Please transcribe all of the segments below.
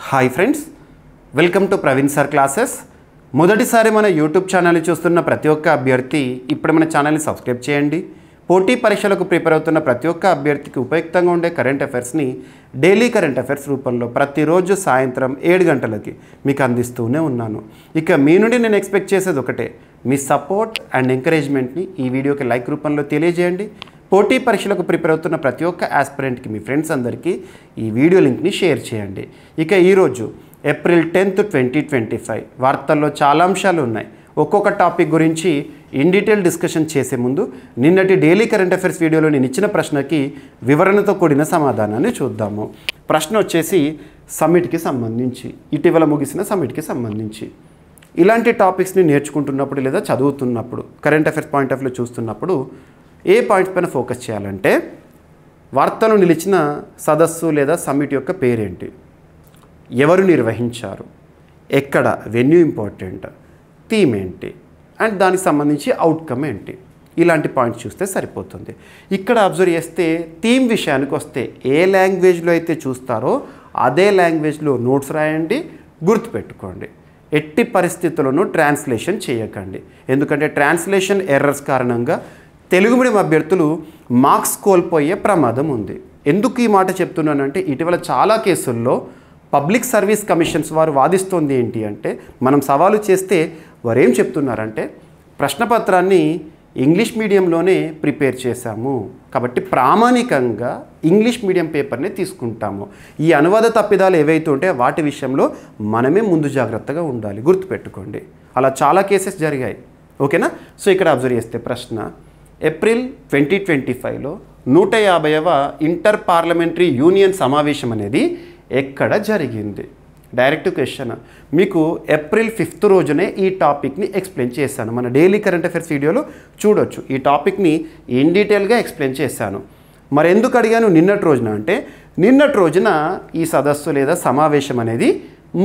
Hi friends, welcome to Praveen sir classes. మొదటిసారి మన YouTube ఛానల్ని చూస్తున్న ప్రతి ఒక్క అభ్యర్థి ఇప్పుడు మన ఛానల్ని సబ్స్క్రైబ్ చేయండి. పోటీ పరీక్షలకు ప్రిపేర్ అవుతున్న ప్రతి ఒక్క అభ్యర్థికి ఉపయుక్తంగా ఉండే కరెంట్ అఫైర్స్ని డైలీ కరెంట్ అఫైర్స్ రూపంలో ప్రతిరోజు సాయంత్రం 7 గంటలకి మీకు అందిస్తూనే ఉన్నాను. ఇక మీ నుండి నేను ఎక్స్పెక్ట్ చేసేది ఒకటే, మీ సపోర్ట్ అండ్ ఎంకరేజ్మెంట్ని ఈ వీడియోకి లైక్ రూపంలో తెలియజేయండి. పోటీ పరీక్షలకు ప్రిపేర్ అవుతున్న ప్రతి ఒక్క ఆస్పిరెంట్కి, మీ ఫ్రెండ్స్ అందరికీ ఈ వీడియో లింక్ని షేర్ చేయండి. ఇక ఈరోజు ఏప్రిల్ 10, 2025 వార్తల్లో చాలా అంశాలు ఉన్నాయి. ఒక్కొక్క టాపిక్ గురించి ఇన్ డీటెయిల్ డిస్కషన్ చేసే ముందు నిన్నటి డైలీ కరెంట్ అఫైర్స్ వీడియోలో నేను ఇచ్చిన ప్రశ్నకి వివరణతో కూడిన సమాధానాన్ని చూద్దాము. ప్రశ్న వచ్చేసి సమ్మిట్కి సంబంధించి, ఇటీవల ముగిసిన సమ్మిట్కి సంబంధించి. ఇలాంటి టాపిక్స్ని నేర్చుకుంటున్నప్పుడు లేదా చదువుతున్నప్పుడు, current affairs point of view చూస్తున్నప్పుడు ఏ పాయింట్స్ పైన ఫోకస్ చేయాలంటే, వార్తలు నిలిచిన సదస్సు లేదా సమ్మిట్ యొక్క పేరేంటి, ఎవరు నిర్వహించారు, ఎక్కడ, వెన్యూ ఇంపార్టెంట్, థీమ్ ఏంటి, అండ్ దానికి సంబంధించి అవుట్కమ్ ఏంటి, ఇలాంటి పాయింట్స్ చూస్తే సరిపోతుంది. ఇక్కడ అబ్జర్వ్ చేస్తే థీమ్ విషయానికి వస్తే ఏ లాంగ్వేజ్లో అయితే చూస్తారో అదే లాంగ్వేజ్లో నోట్స్ రాయండి, గుర్తుపెట్టుకోండి. ఎట్టి పరిస్థితుల్లోనూ ట్రాన్స్లేషన్ చేయకండి, ఎందుకంటే ట్రాన్స్లేషన్ ఎర్రర్స్ కారణంగా తెలుగు మీడియం అభ్యర్థులు మార్క్స్ కోల్పోయే ప్రమాదం ఉంది. ఎందుకు ఈ మాట చెప్తున్నానంటే, ఇటీవల చాలా కేసుల్లో పబ్లిక్ సర్వీస్ కమిషన్స్ వారు వాదిస్తోంది ఏంటి అంటే, మనం సవాలు చేస్తే వారు ఏం చెప్తున్నారంటే, ప్రశ్నపత్రాన్ని ఇంగ్లీష్ మీడియంలోనే ప్రిపేర్ చేశాము కాబట్టి ప్రామాణికంగా ఇంగ్లీష్ మీడియం పేపర్నే తీసుకుంటాము. ఈ అనువాద తప్పిదాలు ఏవైతే ఉంటే వాటి విషయంలో మనమే ముందు జాగ్రత్తగా ఉండాలి, గుర్తుపెట్టుకోండి. అలా చాలా కేసెస్ జరిగాయి. ఓకేనా? సో ఇక్కడ అబ్జర్వ్ చేస్తే ప్రశ్న, ఏప్రిల్ 2025లో 150వ ఇంటర్ పార్లమెంటరీ యూనియన్ సమావేశం అనేది ఎక్కడ జరిగింది? Direct question. మీకు ఏప్రిల్ 5 రోజునే ఈ టాపిక్ని ఎక్స్ప్లెయిన్ చేశాను. మన డైలీ కరెంట్ అఫైర్స్ వీడియోలో చూడొచ్చు. ఈ టాపిక్ని ఇన్ డీటెయిల్గా ఎక్స్ప్లెయిన్ చేశాను. మరి ఎందుకు అడిగాను నిన్నటి రోజున అంటే, నిన్నటి రోజున ఈ సదస్సు లేదా సమావేశం అనేది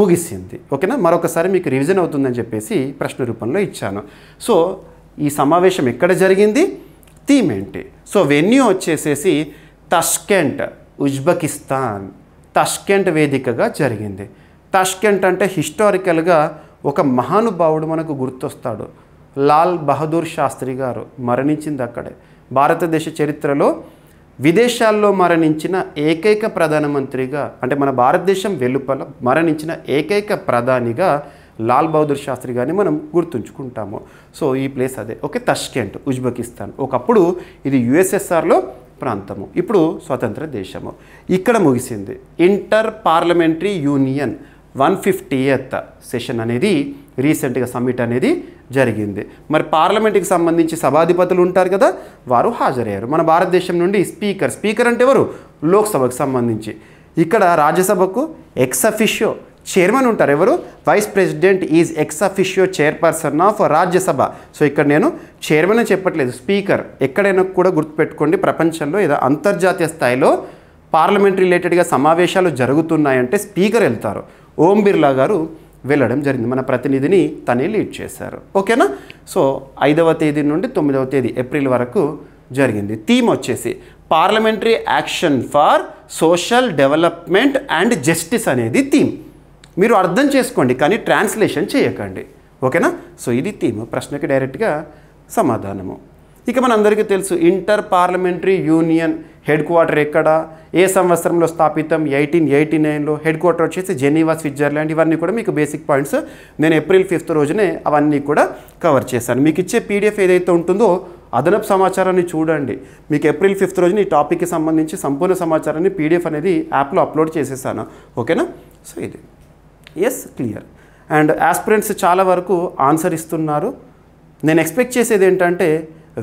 ముగిసింది. ఓకేనా? మరొకసారి మీకు రివిజన్ అవుతుందని చెప్పేసి ప్రశ్న రూపంలో ఇచ్చాను. సో ఈ సమావేశం ఎక్కడ జరిగింది, థీమ్ ఏంటి? సో వెన్యూ వచ్చేసేసి తష్కెంట్, ఉజ్బెకిస్తాన్. తష్కెంట్ వేదికగా జరిగింది. తష్కెంట్ అంటే హిస్టారికల్గా ఒక మహానుభావుడు మనకు గుర్తొస్తాడు, లాల్ బహదూర్ శాస్త్రి గారు మరణించింది అక్కడే. భారతదేశ చరిత్రలో విదేశాల్లో మరణించిన ఏకైక ప్రధానమంత్రిగా, అంటే మన భారతదేశం వెలుపల మరణించిన ఏకైక ప్రధానిగా లాల్ బహదూర్ శాస్త్రి గారిని మనం గుర్తుంచుకుంటాము. సో ఈ ప్లేస్ అదే. Okay, Tashkent, Uzbekistan. ఒకప్పుడు ఇది యుఎస్ఎస్ఆర్లో ప్రాంతము, ఇప్పుడు స్వతంత్ర దేశము. ఇక్కడ ముగిసింది inter parliamentary union 150th session అనేది రీసెంట్గా సమ్మిట్ అనేది జరిగింది. మరి పార్లమెంట్కి సంబంధించి సభాధిపతులు ఉంటారు కదా, వారు హాజరయ్యారు. మన భారతదేశం నుండి స్పీకర్ అంటే ఎవరు, లోక్సభకు సంబంధించి. ఇక్కడ రాజ్యసభకు ఎక్స్ అఫిషియో చైర్మన్ ఉంటారు. ఎవరు? Vice president is ex officio chairperson of Rajya Sabha. So ఇక్కడ నేను చైర్మన్ అని చెప్పట్లేదు, స్పీకర్. ఎక్కడైనా కూడా గుర్తుపెట్టుకోండి, ప్రపంచంలో ఏదో అంతర్జాతీయ స్థాయిలో పార్లమెంట్ రిలేటెడ్గా సమావేశాలు జరుగుతున్నాయంటే స్పీకర్ వెళ్తారు. ఓం బిర్లా గారు వెళ్ళడం జరిగింది. మన ప్రతినిధిని తనే లీడ్ చేశారు. ఓకేనా? సో 5వ తేదీ నుండి 9వ తేదీ ఏప్రిల్ వరకు జరిగింది. థీమ్ వచ్చేసి parliamentary action for social development and justice అనేది థీమ్. మీరు అర్థం చేసుకోండి కానీ ట్రాన్స్లేషన్ చేయకండి. ఓకేనా? సో ఇది థీమ్. ప్రశ్నకి డైరెక్ట్గా సమాధానము. ఇక మనందరికీ తెలుసు, inter parliamentary union head quarter ఎక్కడ, ఏ సంవత్సరంలో స్థాపితం, 1889లో. హెడ్ క్వార్టర్ వచ్చేసి జెనీవా, స్విట్జర్లాండ్. ఇవన్నీ కూడా మీకు బేసిక్ పాయింట్స్. నేను ఏప్రిల్ 5 రోజునే అవన్నీ కూడా కవర్ చేశాను. మీకు ఇచ్చే పీడిఎఫ్ ఏదైతే ఉంటుందో అదనపు సమాచారాన్ని చూడండి. మీకు ఏప్రిల్ 5 రోజున ఈ టాపిక్కి సంబంధించి సంపూర్ణ సమాచారాన్ని పీడిఎఫ్ అనేది యాప్లో అప్లోడ్ చేసేసాను. ఓకేనా? సో ఇది ఎస్ క్లియర్. అండ్ ఆస్పిరెంట్స్ చాలా వరకు ఆన్సర్ ఇస్తున్నారు. నేను ఎక్స్పెక్ట్ చేసేది ఏంటంటే,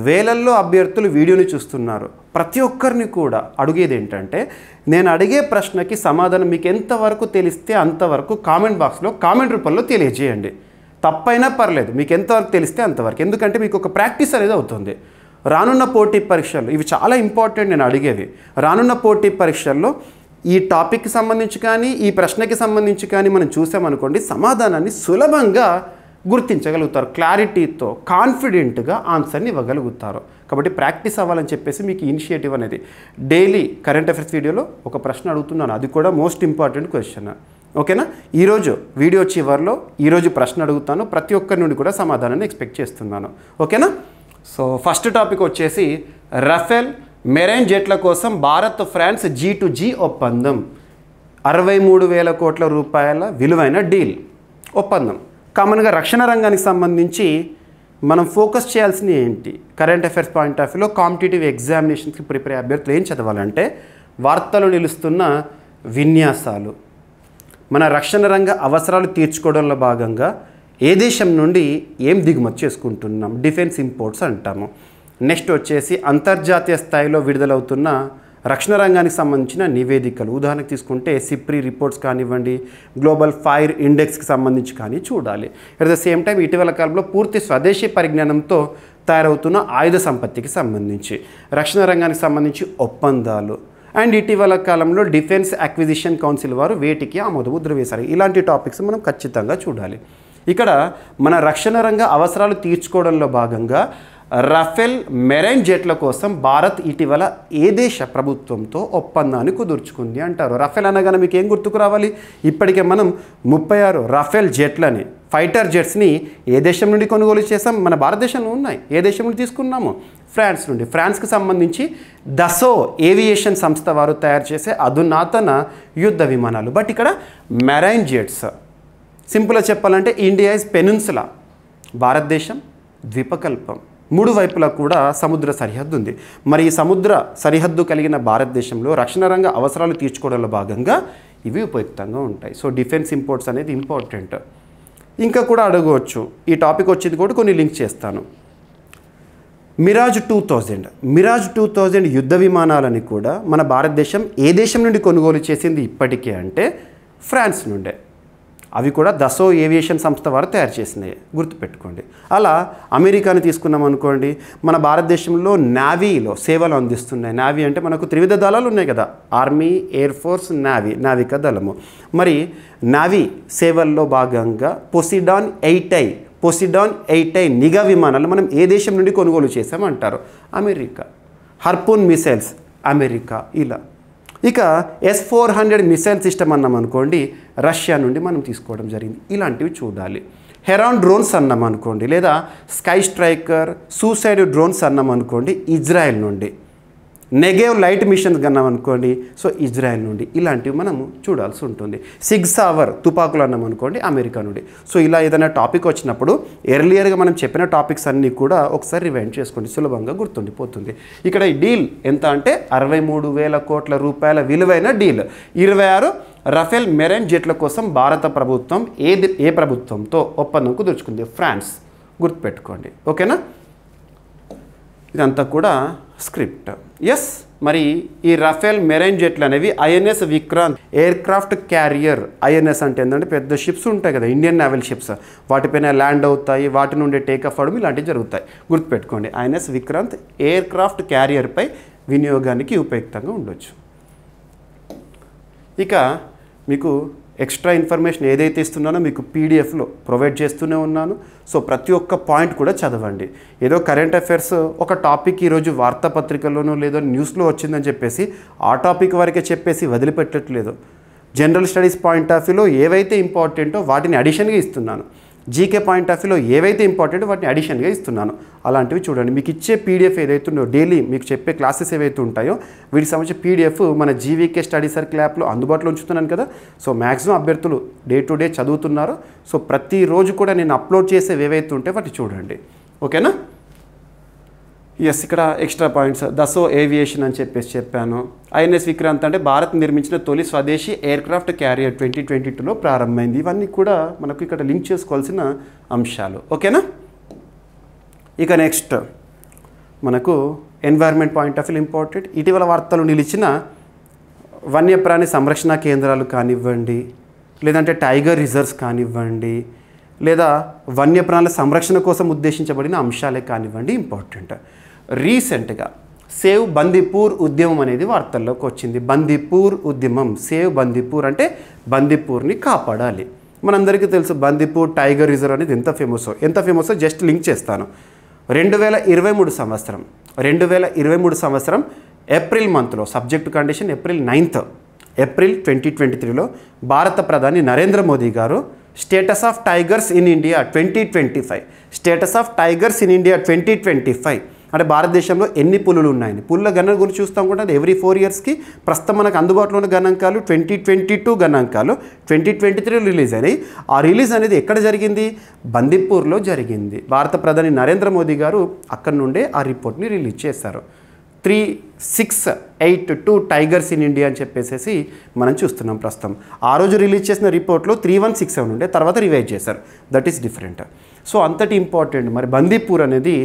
వేలల్లో అభ్యర్థులు వీడియోని చూస్తున్నారు. ప్రతి ఒక్కరిని కూడా అడిగేది ఏంటంటే, నేను అడిగే ప్రశ్నకి సమాధానం మీకు ఎంతవరకు తెలిస్తే అంతవరకు కామెంట్ బాక్స్లో కామెంట్ రూపంలో తెలియజేయండి. తప్పైనా పర్లేదు, మీకు ఎంతవరకు తెలిస్తే అంతవరకు. ఎందుకంటే మీకు ఒక ప్రాక్టీస్ అనేది అవుతుంది. రానున్న పోటీ పరీక్షలు ఇవి చాలా ఇంపార్టెంట్. నేను అడిగేవి రానున్న పోటీ పరీక్షల్లో ఈ టాపిక్కి సంబంధించి కానీ ఈ ప్రశ్నకి సంబంధించి కానీ మనం చూసామనుకోండి, సమాధానాన్ని సులభంగా గుర్తించగలుగుతారు. క్లారిటీతో కాన్ఫిడెంట్గా ఆన్సర్ని ఇవ్వగలుగుతారు. కాబట్టి ప్రాక్టీస్ అవ్వాలని చెప్పేసి మీకు ఇనిషియేటివ్ అనేది డైలీ కరెంట్ అఫైర్స్ వీడియోలో ఒక ప్రశ్న అడుగుతున్నాను. అది కూడా మోస్ట్ ఇంపార్టెంట్ క్వశ్చన్. ఓకేనా? ఈరోజు వీడియో చివరిలో ఈరోజు ప్రశ్న అడుగుతాను, ప్రతి ఒక్కరి నుండి కూడా సమాధానాన్ని ఎక్స్పెక్ట్ చేస్తున్నాను. ఓకేనా? సో ఫస్ట్ టాపిక్ వచ్చేసి రఫేల్ మెరైన్ జెట్ల కోసం భారత్ ఫ్రాన్స్ G2G ఒప్పందం. 63,000 కోట్ల రూపాయల విలువైన డీల్ ఒప్పందం. కామన్గా రక్షణ రంగానికి సంబంధించి మనం ఫోకస్ చేయాల్సింది ఏంటి? కరెంట్ అఫైర్స్ పాయింట్ ఆఫ్ వ్యూలో కాంపిటేటివ్ ఎగ్జామినేషన్స్కి ప్రిపేర్ అయ్యే అభ్యర్థులు ఏం చదవాలంటే వార్తలు నిలుస్తున్న విన్యాసాలు, మన రక్షణ రంగ అవసరాలు తీర్చుకోవడంలో భాగంగా ఏ దేశం నుండి ఏం దిగుమతి చేసుకుంటున్నాం, డిఫెన్స్ ఇంపోర్ట్స్ అంటాము. నెక్స్ట్ వచ్చేసి అంతర్జాతీయ స్థాయిలో విడుదలవుతున్న రక్షణ రంగానికి సంబంధించిన నివేదికలు, ఉదాహరణకు తీసుకుంటే సిప్రీ రిపోర్ట్స్ కానివ్వండి, గ్లోబల్ ఫైర్ ఇండెక్స్కి సంబంధించి కానీ చూడాలి. అట్ ద సేమ్ టైం ఇటీవల కాలంలో పూర్తి స్వదేశీ పరిజ్ఞానంతో తయారవుతున్న ఆయుధ సంపత్తికి సంబంధించి, రక్షణ రంగానికి సంబంధించి ఒప్పందాలు, అండ్ ఇటీవల కాలంలో డిఫెన్స్ అక్విజిషన్ కౌన్సిల్ వారు వేటికి ఆమోదముద్ర వేశారు. ఇలాంటి టాపిక్స్ మనం ఖచ్చితంగా చూడాలి. ఇక్కడ మన రక్షణ రంగ అవసరాలు తీర్చుకోవడంలో భాగంగా రఫేల్ మెరైన్ జెట్ల కోసం భారత్ ఇటీవల ఏ దేశ ప్రభుత్వంతో ఒప్పందాన్ని కుదుర్చుకుంది అంటారు. రఫేల్ అనగానే మీకు ఏం గుర్తుకు రావాలి? ఇప్పటికే మనం 36 రఫేల్ జెట్లని, ఫైటర్ జెట్స్ని ఏ దేశం నుండి కొనుగోలు చేసాం? మన భారతదేశంలో ఉన్నాయి. ఏ దేశం నుండి తీసుకున్నాము? ఫ్రాన్స్ నుండి. ఫ్రాన్స్కి సంబంధించి దసో ఏవియేషన్ సంస్థ వారు తయారు చేసే అధునాతన యుద్ధ విమానాలు. బట్ ఇక్కడ మెరైన్ జెట్స్, సింపుల్గా చెప్పాలంటే ఇండియా ఇస్ పెనిన్సులా, భారతదేశం ద్వీపకల్పం, 3 వైపులా కూడా సముద్ర సరిహద్దు ఉంది. మరి ఈ సముద్ర సరిహద్దు కలిగిన భారతదేశంలో రక్షణ రంగ అవసరాలు తీర్చుకోవడంలో భాగంగా ఇవి ఉపయుక్తంగా ఉంటాయి. సో డిఫెన్స్ ఇంపోర్ట్స్ అనేది ఇంపార్టెంట్. ఇంకా కూడా అడగవచ్చు, ఈ టాపిక్ వచ్చింది కూడా కొన్ని లింక్ చేస్తాను. మిరాజ్ 2000 యుద్ధ విమానాలని కూడా మన భారతదేశం ఏ దేశం నుండి కొనుగోలు చేసింది ఇప్పటికే అంటే ఫ్రాన్స్ నుండే. అవి కూడా దసో ఏవియేషన్ సంస్థ వారు తయారు చేసినాయి, గుర్తుపెట్టుకోండి. అలా అమెరికాని తీసుకున్నాం అనుకోండి, మన భారతదేశంలో నావీలో సేవలు అందిస్తున్నాయి. నావీ అంటే మనకు త్రివిధ దళాలు ఉన్నాయి కదా, ఆర్మీ, ఎయిర్ ఫోర్స్, నావికా దళము. మరి నావీ సేవల్లో భాగంగా పోసిడాన్ 8I నిఘా విమానాలు మనం ఏ దేశం నుండి కొనుగోలు చేసామంటారు? అమెరికా. Harpoon missiles America. ఇలా ఇక S-400 మిసైల్ సిస్టమ్ అన్నాం అనుకోండి, రష్యా నుండి మనం తీసుకోవడం జరిగింది. ఇలాంటివి చూడాలి. హెరాన్ డ్రోన్స్ అన్నాం అనుకోండి, లేదా స్కై స్ట్రైకర్, సూసైడ్ డ్రోన్స్ అన్నాం అనుకోండి, ఇజ్రాయెల్ నుండి. నెగేవ్ లైట్ మిషన్స్ అన్నాం అనుకోండి, సో ఇజ్రాయెల్ నుండి. ఇలాంటివి మనము చూడాల్సి ఉంటుంది. సిగ్సావర్ తుపాకులు అన్నాం అనుకోండి, అమెరికా నుండి. సో ఇలా ఏదైనా టాపిక్ వచ్చినప్పుడు ఎర్లియర్గా మనం చెప్పిన టాపిక్స్ అన్నీ కూడా ఒకసారి రివైండ్ చేసుకోండి, సులభంగా గుర్తుండిపోతుంది. ఇక్కడ ఈ డీల్ ఎంత అంటే 63,000 కోట్ల రూపాయల విలువైన డీల్. 26 రఫేల్ మెరైన్ జెట్ల కోసం భారత ప్రభుత్వం ఏ ప్రభుత్వంతో ఒప్పందం కుదుర్చుకుంది? ఫ్రాన్స్. గుర్తుపెట్టుకోండి. ఓకేనా? ఇదంతా కూడా స్క్రిప్ట్. ఎస్, మరి ఈ రఫేల్ మెరైన్ జెట్లు అనేవి INS Vikrant air craft carrier. INS అంటే ఏంటంటే పెద్ద షిప్స్ ఉంటాయి కదా, ఇండియన్ నేవల్ షిప్స్, వాటిపైన ల్యాండ్ అవుతాయి, వాటి నుండి టేకఫ్ అవడం ఇలాంటివి జరుగుతాయి. గుర్తుపెట్టుకోండి, INS విక్రాంత్ ఎయిర్ క్రాఫ్ట్ క్యారియర్పై వినియోగానికి ఉపయుక్తంగా ఉండొచ్చు. ఇక మీకు ఎక్స్ట్రా ఇన్ఫర్మేషన్ ఏదైతే ఇస్తున్నానో మీకు పీడిఎఫ్లో ప్రొవైడ్ చేస్తూనే ఉన్నాను. సో ప్రతి ఒక్క పాయింట్ కూడా చదవండి. ఏదో కరెంట్ అఫైర్స్ ఒక టాపిక్ ఈరోజు వార్తాపత్రికల్లోనో లేదో న్యూస్లో వచ్చిందని చెప్పేసి ఆ టాపిక్ వరకే చెప్పేసి వదిలిపెట్టట్లేదు. జనరల్ స్టడీస్ పాయింట్ ఆఫ్ వ్యూలో ఏవైతే ఇంపార్టెంటో వాటిని అడిషన్గా ఇస్తున్నాను. జీకే పాయింట్ ఆఫ్ వ్యూలో ఏవైతే ఇంపార్టెంటో వాటిని అడిషన్గా ఇస్తున్నాను. అలాంటివి చూడండి. మీకు ఇచ్చే పీడిఎఫ్ ఏదైతే ఉందో, డైలీ మీకు చెప్పే క్లాసెస్ ఏవైతే ఉంటాయో వీటికి సంబంధించి పీడిఎఫ్ మన జీవీకే స్టడీ సర్కిల్ యాప్లో అందుబాటులో ఉంచుతున్నాను కదా. సో మ్యాక్సిమం అభ్యర్థులు డే టు డే చదువుతున్నారు. సో ప్రతిరోజు కూడా నేను అప్లోడ్ చేసేవి ఏవైతే ఉంటే వాటిని చూడండి. ఓకేనా? ఎస్, ఇక్కడ ఎక్స్ట్రా పాయింట్స్ దసో ఏవియేషన్ అని చెప్పేసి చెప్పాను. INS విక్రాంత్ అంటే భారత్ నిర్మించిన తొలి స్వదేశీ ఎయిర్ క్రాఫ్ట్ క్యారియర్ 2022లో ప్రారంభమైంది. ఇవన్నీ కూడా మనకు ఇక్కడ లింక్ చేసుకోవాల్సిన అంశాలు. ఓకేనా? ఇక నెక్స్ట్ మనకు environment point of view important. ఇటీవల వార్తలు నిలిచిన వన్యప్రాణి సంరక్షణ కేంద్రాలు కానివ్వండి, లేదంటే టైగర్ రిజర్వ్స్ కానివ్వండి, లేదా వన్యప్రాణుల సంరక్షణ కోసం ఉద్దేశించబడిన అంశాలే కానివ్వండి ఇంపార్టెంట్. రీసెంట్గా సేవ్ బందీపూర్ ఉద్యమం అనేది వార్తల్లోకి వచ్చింది. బందీపూర్ ఉద్యమం, సేవ్ బందీపూర్ అంటే బందీపూర్ని కాపాడాలి. మనందరికీ తెలుసు బందీపూర్ టైగర్ రిజర్వ్ అనేది ఎంత ఫేమసో జస్ట్ లింక్ చేస్తాను. 2023 సంవత్సరం ఏప్రిల్ మంత్లో, subject condition April 9th April 2023లో భారత ప్రధాని Narendra Modi garu status of tigers in India 2025, status of tigers in India 2025 అంటే భారతదేశంలో ఎన్ని పులులు ఉన్నాయని పులుల గణన గురించి చూస్తాం కూడా ఎవ్రీ 4 ఇయర్స్కి ప్రస్తుతం మనకు అందుబాటులో ఉన్న గణాంకాలు 2022 గణాంకాలు 2023 రిలీజ్ అయినాయి. ఆ రిలీజ్ అనేది ఎక్కడ జరిగింది? బందిపూర్లో జరిగింది. భారత ప్రధాని నరేంద్ర మోదీ గారు అక్కడి నుండే ఆ రిపోర్ట్ని రిలీజ్ చేశారు. 3682 టైగర్స్ ఇన్ ఇండియా అని చెప్పేసి మనం చూస్తున్నాం ప్రస్తుతం. ఆ రోజు రిలీజ్ చేసిన రిపోర్ట్లో 3167 ఉండే, తర్వాత రివైజ్ చేశారు. That is different. సో అంతటి ఇంపార్టెంట్. మరి బందీపూర్ అనేది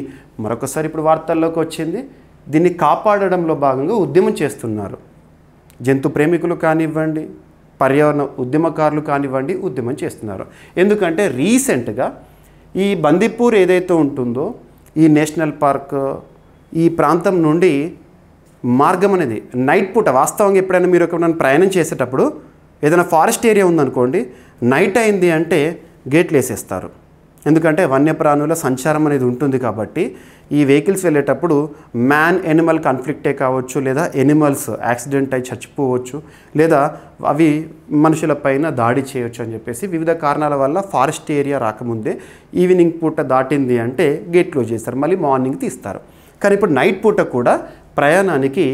మరొకసారి ఇప్పుడు వార్తల్లోకి వచ్చింది. దీన్ని కాపాడడంలో భాగంగా ఉద్యమం చేస్తున్నారు. జంతు ప్రేమికులు కానివ్వండి, పర్యావరణ ఉద్యమకారులు కానివ్వండి, ఉద్యమం చేస్తున్నారు. ఎందుకంటే రీసెంట్గా ఈ బందీపూర్ ఏదైతే ఉంటుందో ఈ నేషనల్ పార్క్ ఈ ప్రాంతం నుండి మార్గం అనేది నైట్ పూట వాస్తవంగా ఎప్పుడైనా మీరు ఎక్కడైనా ప్రయాణం చేసేటప్పుడు ఏదైనా ఫారెస్ట్ ఏరియా ఉందనుకోండి, నైట్ అయింది అంటే గేట్లు వేసేస్తారు. ఎందుకంటే వన్యప్రాణుల సంచారం అనేది ఉంటుంది కాబట్టి ఈ వెహికల్స్ వెళ్ళేటప్పుడు మ్యాన్ ఎనిమల్ కాన్ఫ్లిక్టే కావచ్చు, లేదా ఎనిమల్స్ యాక్సిడెంట్ అయి చచ్చిపోవచ్చు, లేదా అవి మనుషులపైన దాడి చేయవచ్చు అని చెప్పేసి వివిధ కారణాల వల్ల ఫారెస్ట్ ఏరియా రాకముందే ఈవినింగ్ పూట దాటింది అంటే గేట్ క్లోజ్ చేస్తారు, మళ్ళీ మార్నింగ్ తీస్తారు. కానీ ఇప్పుడు నైట్ పూట కూడా ప్రయాణానికి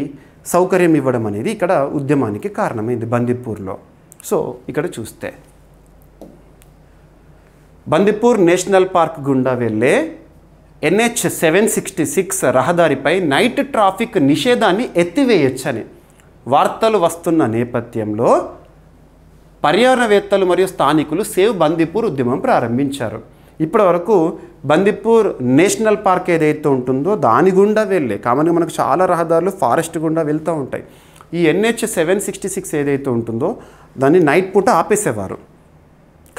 సౌకర్యం ఇవ్వడం అనేది ఇక్కడ ఉద్యమానికి కారణమైంది బందీపూర్లో. సో ఇక్కడ చూస్తే బందీపూర్ నేషనల్ పార్క్ గుండా వెళ్ళే NH 766 రహదారిపై నైట్ ట్రాఫిక్ నిషేధాన్ని ఎత్తివేయొచ్చని వార్తలు వస్తున్న నేపథ్యంలో పర్యావరణవేత్తలు మరియు స్థానికులు సేవ్ బందీపూర్ ఉద్యమం ప్రారంభించారు. ఇప్పటి వరకు బందీపూర్ నేషనల్ పార్క్ ఏదైతే ఉంటుందో దాని గుండా వెళ్ళే కామన్గా మనకు చాలా రహదారులు ఫారెస్ట్ గుండా వెళ్తూ ఉంటాయి. ఈ NH 766 ఏదైతే ఉంటుందో దాన్ని నైట్ పూట ఆపేసేవారు,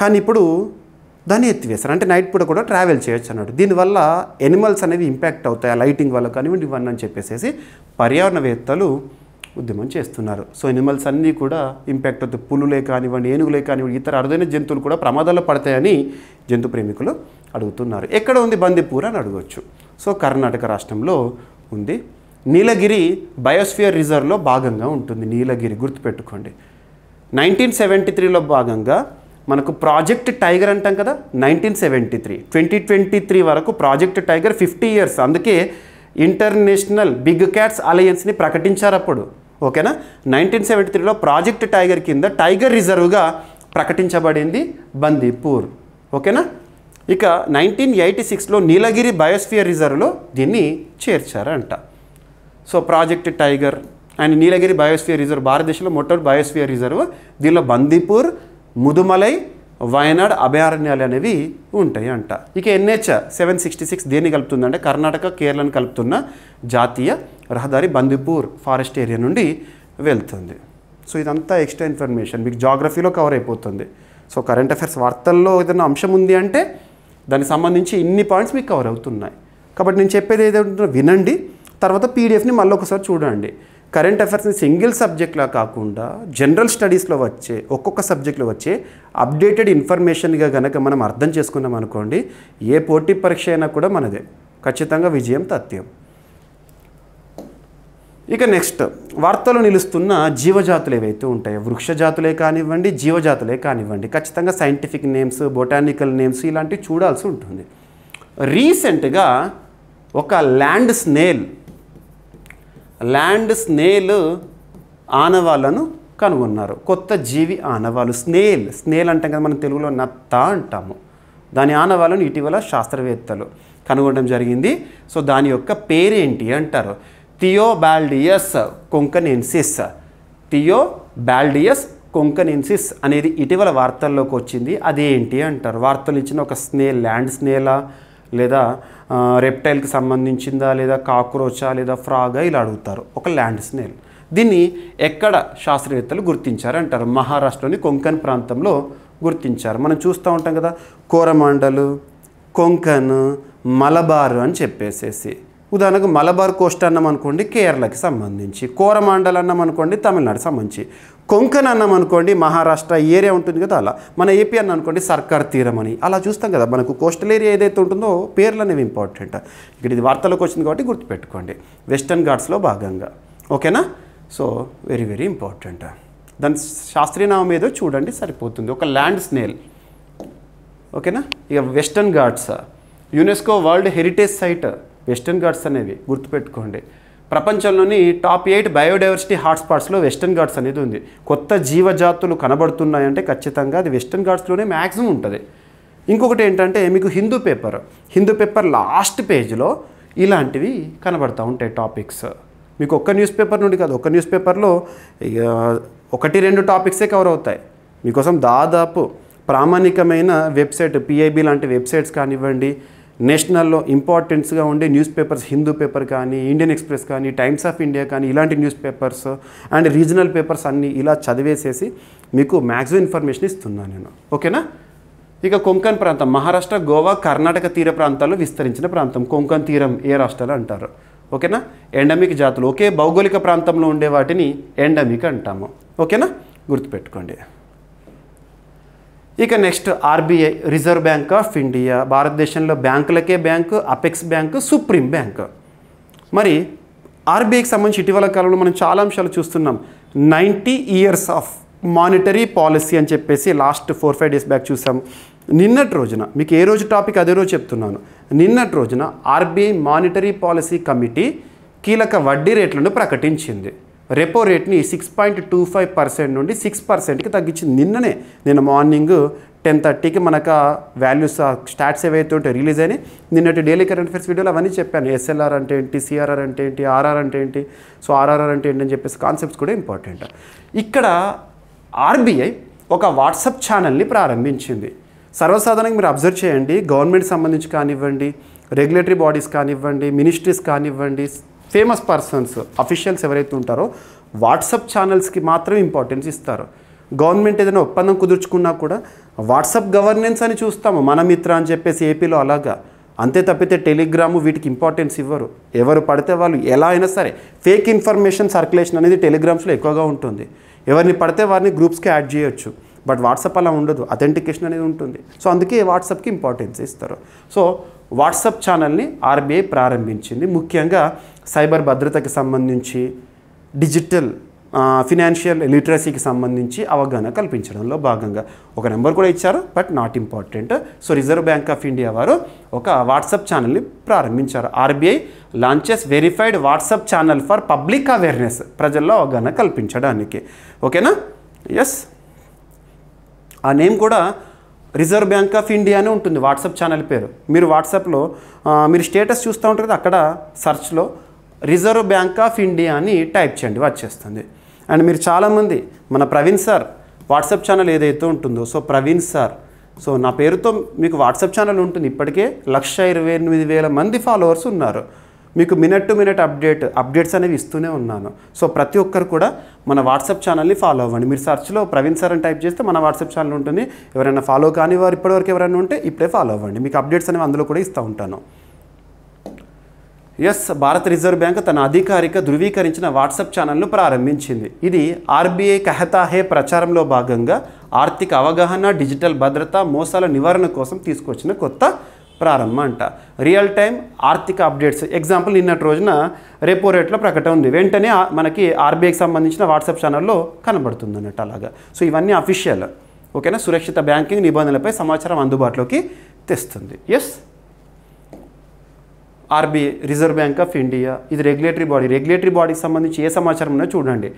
కానీ ఇప్పుడు దాన్ని ఎత్తివేశారు. అంటే నైట్ పూట కూడా ట్రావెల్ చేయొచ్చు అన్నట్టు. దీనివల్ల ఎనిమల్స్ అనేవి ఇంపాక్ట్ అవుతాయి, ఆ లైటింగ్ వల్ల కానివ్వండి ఇవన్నీ అని చెప్పేసి పర్యావరణవేత్తలు ఉద్యమం చేస్తున్నారు. సో ఎనిమల్స్ అన్నీ కూడా ఇంపాక్ట్ అవుతాయి. పులులే కానివ్వండి, ఏనుగులే కానివ్వండి, ఇతర అరుదైన జంతువులు కూడా ప్రమాదాల్లో పడతాయని జంతు ప్రేమికులు అడుగుతున్నారు. ఎక్కడ ఉంది బందీపూర్ అని అడగవచ్చు. సో కర్ణాటక రాష్ట్రంలో ఉంది. నీలగిరి బయోస్ఫియర్ రిజర్వ్లో భాగంగా ఉంటుంది. నీలగిరి గుర్తుపెట్టుకోండి. 1973లో భాగంగా మనకు ప్రాజెక్ట్ టైగర్ అంటాం కదా. 1973 2023 వరకు ప్రాజెక్ట్ టైగర్ 50 ఇయర్స్. అందుకే ఇంటర్నేషనల్ బిగ్ క్యాట్స్ అలయన్స్ని ప్రకటించారు అప్పుడు. ఓకేనా. 1973లో ప్రాజెక్ట్ టైగర్ కింద టైగర్ రిజర్వ్గా ప్రకటించబడింది బందీపూర్. ఓకేనా. ఇక 1986లో నీలగిరి బయోస్ఫియర్ రిజర్వ్లో దీన్ని చేర్చారంట. So project tiger and Nilgiri biosphere reserve భారతదేశంలో మొట్టమొదటి బయోస్ఫియర్ రిజర్వ్. దీనిలో బందీపూర్, ముదుమలై, వయనాడ్ అభయారణ్యాలు అనేవి ఉంటాయి అంట. ఇక NH 766 దేన్ని కలుపుతుందంటే కర్ణాటక, కేరళను కలుపుతున్న జాతీయ రహదారి బందీపూర్ ఫారెస్ట్ ఏరియా నుండి వెళ్తుంది. సో ఇదంతా ఎక్స్ట్రా ఇన్ఫర్మేషన్ మీకు జాగ్రఫీలో కవర్ అయిపోతుంది. సో కరెంట్ అఫైర్స్ వార్తల్లో ఏదైనా అంశం ఉంది అంటే దానికి సంబంధించి ఇన్ని పాయింట్స్ మీకు కవర్ అవుతున్నాయి. కాబట్టి నేను చెప్పేది ఏదైతే వినండి, తర్వాత PDFని మళ్ళీ ఒకసారి చూడండి. కరెంట్ అఫైర్స్ని సింగిల్ సబ్జెక్ట్లా కాకుండా జనరల్ స్టడీస్లో వచ్చే ఒక్కొక్క సబ్జెక్ట్లో వచ్చే అప్డేటెడ్ ఇన్ఫర్మేషన్గా కనుక మనం అర్థం చేసుకున్నాం అనుకోండి, ఏ పోటీ పరీక్ష అయినా కూడా మనదే ఖచ్చితంగా విజయం తథ్యం. ఇక నెక్స్ట్ వార్తలు నిలుస్తున్న జీవజాతులు ఏవైతే ఉంటాయో వృక్ష జాతులే కానివ్వండి, జీవజాతులే కానివ్వండి, ఖచ్చితంగా సైంటిఫిక్ నేమ్స్, బొటానికల్ నేమ్స్ ఇలాంటివి చూడాల్సి ఉంటుంది. రీసెంట్గా ఒక ల్యాండ్ స్నేల్ ఆనవాళ్ళను కనుగొన్నారు. కొత్త జీవి ఆనవాళ్ళు. స్నేల్ అంటాం కదా మనం తెలుగులో నత్త అంటాము. దాని ఆనవాళ్ళను ఇటీవల శాస్త్రవేత్తలు కనుగొనడం జరిగింది. సో దాని యొక్క పేరేంటి అంటారు థియోబాల్డియస్ కొంకనెన్సిస్. థియోబాల్డియస్ కొంకనెన్సిస్ అనేది ఇటీవల వార్తల్లోకి వచ్చింది. అదేంటి అంటారు. వార్తలు ఇచ్చిన ఒక స్నేల్, ల్యాండ్ స్నేలా, లేదా రెప్టైల్కి సంబంధించిందా, లేదా కాక్రోచా, లేదా ఫ్రాగా ఇలా అడుగుతారు. ఒక ల్యాండ్ స్నేల్. దీన్ని ఎక్కడ శాస్త్రవేత్తలు గుర్తించారంటారు. మహారాష్ట్రలోని కొంకన్ ప్రాంతంలో గుర్తించారు. మనం చూస్తూ ఉంటాం కదా కోరమాండలు, కొంకన్, మలబార్ అని చెప్పేసేసి. ఉదాహరణకు మలబార్ కోస్ట్ అన్నాం అనుకోండి కేరళకి సంబంధించి, కోరమాండల్ అన్నాం అనుకోండి తమిళనాడుకి సంబంధించి, కొంకన్ అన్నాం అనుకోండి మహారాష్ట్ర ఏరియా ఉంటుంది కదా అలా. మన ఏపీ అన్న అనుకోండి సర్కార్ తీరం అని అలా చూస్తాం కదా. మనకు కోస్టల్ ఏరియా ఏదైతే ఉంటుందో పేర్లు అనేవి ఇంపార్టెంట్. ఇక్కడ ఇది వార్తలకు వచ్చింది కాబట్టి గుర్తుపెట్టుకోండి. వెస్టర్న్ ఘాట్స్లో భాగంగా. ఓకేనా. So very very important. దాని శాస్త్రీయ నామం ఏదో చూడండి సరిపోతుంది. ఒక ల్యాండ్ స్నేల్. ఓకేనా. ఇక Western Ghats UNESCO world heritage site Western Ghats అనేవి గుర్తుపెట్టుకోండి. ప్రపంచంలోని టాప్ 8 బయోడైవర్సిటీ హాట్స్పాట్స్లో వెస్టర్న్ ఘాట్స్ అనేది ఉంది. కొత్త జీవజాతులు కనబడుతున్నాయంటే ఖచ్చితంగా అది వెస్టర్న్ ఘాట్స్లోనే మ్యాక్సిమం ఉంటుంది. ఇంకొకటి ఏంటంటే మీకు హిందూ పేపర్ లాస్ట్ పేజ్లో ఇలాంటివి కనబడుతూ ఉంటాయి టాపిక్స్. మీకు ఒక్క న్యూస్ పేపర్ నుండి కాదు, ఒక్క న్యూస్ పేపర్లో 1-2 టాపిక్సే కవర్ అవుతాయి. మీకోసం దాదాపు ప్రామాణికమైన వెబ్సైట్ పిఐబి లాంటి వెబ్సైట్స్ కానివ్వండి, నేషనల్లో ఇంపార్టెన్స్గా ఉండే న్యూస్ పేపర్స్ హిందూ పేపర్ కానీ, ఇండియన్ ఎక్స్ప్రెస్ కానీ, టైమ్స్ ఆఫ్ ఇండియా కానీ, ఇలాంటి news papers and regional papers అన్నీ ఇలా చదివేసేసి మీకు మ్యాక్సిమం ఇన్ఫర్మేషన్ ఇస్తున్నాను నేను. ఓకేనా. ఇక కొంకణ్ ప్రాంతం మహారాష్ట్ర, గోవా, కర్ణాటక తీర ప్రాంతాల్లో విస్తరించిన ప్రాంతం. కొంకణ్ తీరం ఏ రాష్ట్రాలు అంటారు. ఓకేనా. ఎండమిక్ జాతులు ఒకే భౌగోళిక ప్రాంతంలో ఉండే వాటిని ఎండమిక్ అంటాము. ఓకేనా, గుర్తుపెట్టుకోండి. ఇక next RBI, Reserve Bank of India. భారతదేశంలో బ్యాంకులకే bank, apex bank, supreme bank. మరి ఆర్బీఐకి సంబంధించి ఇటీవల కాలంలో మనం చాలా అంశాలు చూస్తున్నాం. 90 years ఆఫ్ మానిటరీ పాలసీ అని చెప్పేసి లాస్ట్ 4-5 days బ్యాక్ చూసాం. నిన్నటి రోజున మీకు ఏ రోజు టాపిక్ అదే రోజు చెప్తున్నాను. నిన్నటి రోజున ఆర్బీఐ మానిటరీ పాలసీ కమిటీ కీలక వడ్డీ రేట్లను ప్రకటించింది. రెపో రేట్ని 6.25% నుండి 6%కి తగ్గించింది. నిన్న మార్నింగ్ 10:30కి మనకు వాల్యూస్ స్టాట్స్ ఏవైతే ఉంటే రిలీజ్ అయినాయి. నిన్నటి డైలీ కరెంట్ అఫేర్స్ వీడియోలో అవన్నీ చెప్పాను. ఎస్ఎల్ఆర్ అంటే ఏంటి, సిఆర్ఆర్ అంటే ఏంటి, ఆర్ఆర్ అంటే ఏంటి, సో ఆర్ఆర్ఆర్ అంటే ఏంటి అని చెప్పేసి కాన్సెప్ట్స్ కూడా ఇంపార్టెంట్. ఇక్కడ ఆర్బీఐ ఒక వాట్సాప్ ఛానల్ని ప్రారంభించింది. సర్వసాధారణంగా మీరు అబ్జర్వ్ చేయండి, గవర్నమెంట్ సంబంధించి కానివ్వండి, రెగ్యులేటరీ బాడీస్ కానివ్వండి, మినిస్ట్రీస్ కానివ్వండి, ఫేమస్ పర్సన్స్ అఫీషియల్స్ ఎవరైతే ఉంటారో వాట్సాప్ ఛానల్స్కి మాత్రమే ఇంపార్టెన్స్ ఇస్తారు. గవర్నమెంట్ ఏదైనా ఒప్పందం కుదుర్చుకున్నా కూడా వాట్సాప్ గవర్నెన్స్ అని చూస్తాము, మన మిత్ర అని చెప్పేసి ఏపీలో అలాగా. అంతే తప్పితే టెలిగ్రాము వీటికి ఇంపార్టెన్స్ ఇవ్వరు. ఎవరు పడితే వాళ్ళు ఎలా అయినా సరే ఫేక్ ఇన్ఫర్మేషన్ సర్క్యులేషన్ అనేది టెలిగ్రామ్స్లో ఎక్కువగా ఉంటుంది. ఎవరిని పడితే వారిని గ్రూప్స్కి యాడ్ చేయొచ్చు. బట్ వాట్సాప్ అలా ఉండదు, అథెంటికేషన్ అనేది ఉంటుంది. సో అందుకే వాట్సాప్కి ఇంపార్టెన్స్ ఇస్తారు. సో వాట్సాప్ ఛానల్ని ఆర్బీఐ ప్రారంభించింది. ముఖ్యంగా సైబర్ భద్రతకి సంబంధించి, డిజిటల్ ఫినాన్షియల్ లిటరసీకి సంబంధించి అవగాహన కల్పించడంలో భాగంగా ఒక నెంబర్ కూడా ఇచ్చారు, but not important. So reserve Bank of India వారు ఒక వాట్సాప్ ఛానల్ని ప్రారంభించారు. RBI launches verified WhatsApp channel for public awareness, ప్రజల్లో అవగాహన కల్పించడానికి. ఓకేనా. ఎస్, ఆ నేమ్ కూడా రిజర్వ్ బ్యాంక్ ఆఫ్ ఇండియా అని ఉంటుంది వాట్సాప్ ఛానల్ పేరు. మీరు వాట్సాప్లో మీరు స్టేటస్ చూస్తూ ఉంటారు కదా, అక్కడ సర్చ్లో రిజర్వ్ బ్యాంక్ ఆఫ్ ఇండియా అని టైప్ చేయండి, వచ్చేస్తుంది. అండ్ మీరు చాలామంది మన ప్రవీణ్ సార్ వాట్సాప్ ఛానల్ ఏదైతే ఉంటుందో, సో ప్రవీణ్ సార్, సో నా పేరుతో మీకు వాట్సాప్ ఛానల్ ఉంటుంది. ఇప్పటికే 128,000 మంది ఫాలోవర్స్ ఉన్నారు. మీకు మినిట్ టు మినిట్ అప్డేట్స్ అనేవి ఇస్తూనే ఉన్నాను. సో ప్రతి ఒక్కరు కూడా మన వాట్సాప్ ఛానల్ని ఫాలో అవ్వండి. మీరు సర్చ్లో ప్రవీణ్ సార్ అని టైప్ చేస్తే మన వాట్సాప్ ఛానల్ ఉంటుంది. ఎవరైనా ఫాలో కాని వారు ఇప్పటివరకు ఎవరైనా ఉంటే ఇప్పుడే ఫాలో అవ్వండి. మీకు అప్డేట్స్ అనేవి అందులో కూడా ఇస్తూ ఉంటాను. ఎస్, భారత రిజర్వ్ బ్యాంక్ తన అధికారిక ధృవీకరించిన వాట్సాప్ ఛానల్ను ప్రారంభించింది. ఇది ఆర్బీఐ కహతా హే ప్రచారంలో భాగంగా ఆర్థిక అవగాహన, డిజిటల్ భద్రత, మోసాల నివారణ కోసం తీసుకొచ్చిన కొత్త ప్రారంభం అంట. రియల్ టైం ఆర్థిక అప్డేట్స్. ఎగ్జాంపుల్, నిన్నటి రోజున రెపో రేట్లో ప్రకటన ఉంది, వెంటనే మనకి ఆర్బీఐకి సంబంధించిన వాట్సాప్ ఛానల్లో కనబడుతుంది అన్నట్టు అలాగా. సో ఇవన్నీ అఫీషియల్. ఓకేనా. సురక్షిత బ్యాంకింగ్ నిబంధనలపై సమాచారం అందుబాటులోకి తెస్తుంది. Yes, RBI Reserve Bank of India ఇది రెగ్యులేటరీ బాడీ. రెగ్యులేటరీ బాడీకి సంబంధించి ఏ సమాచారం ఉన్నా చూడండి.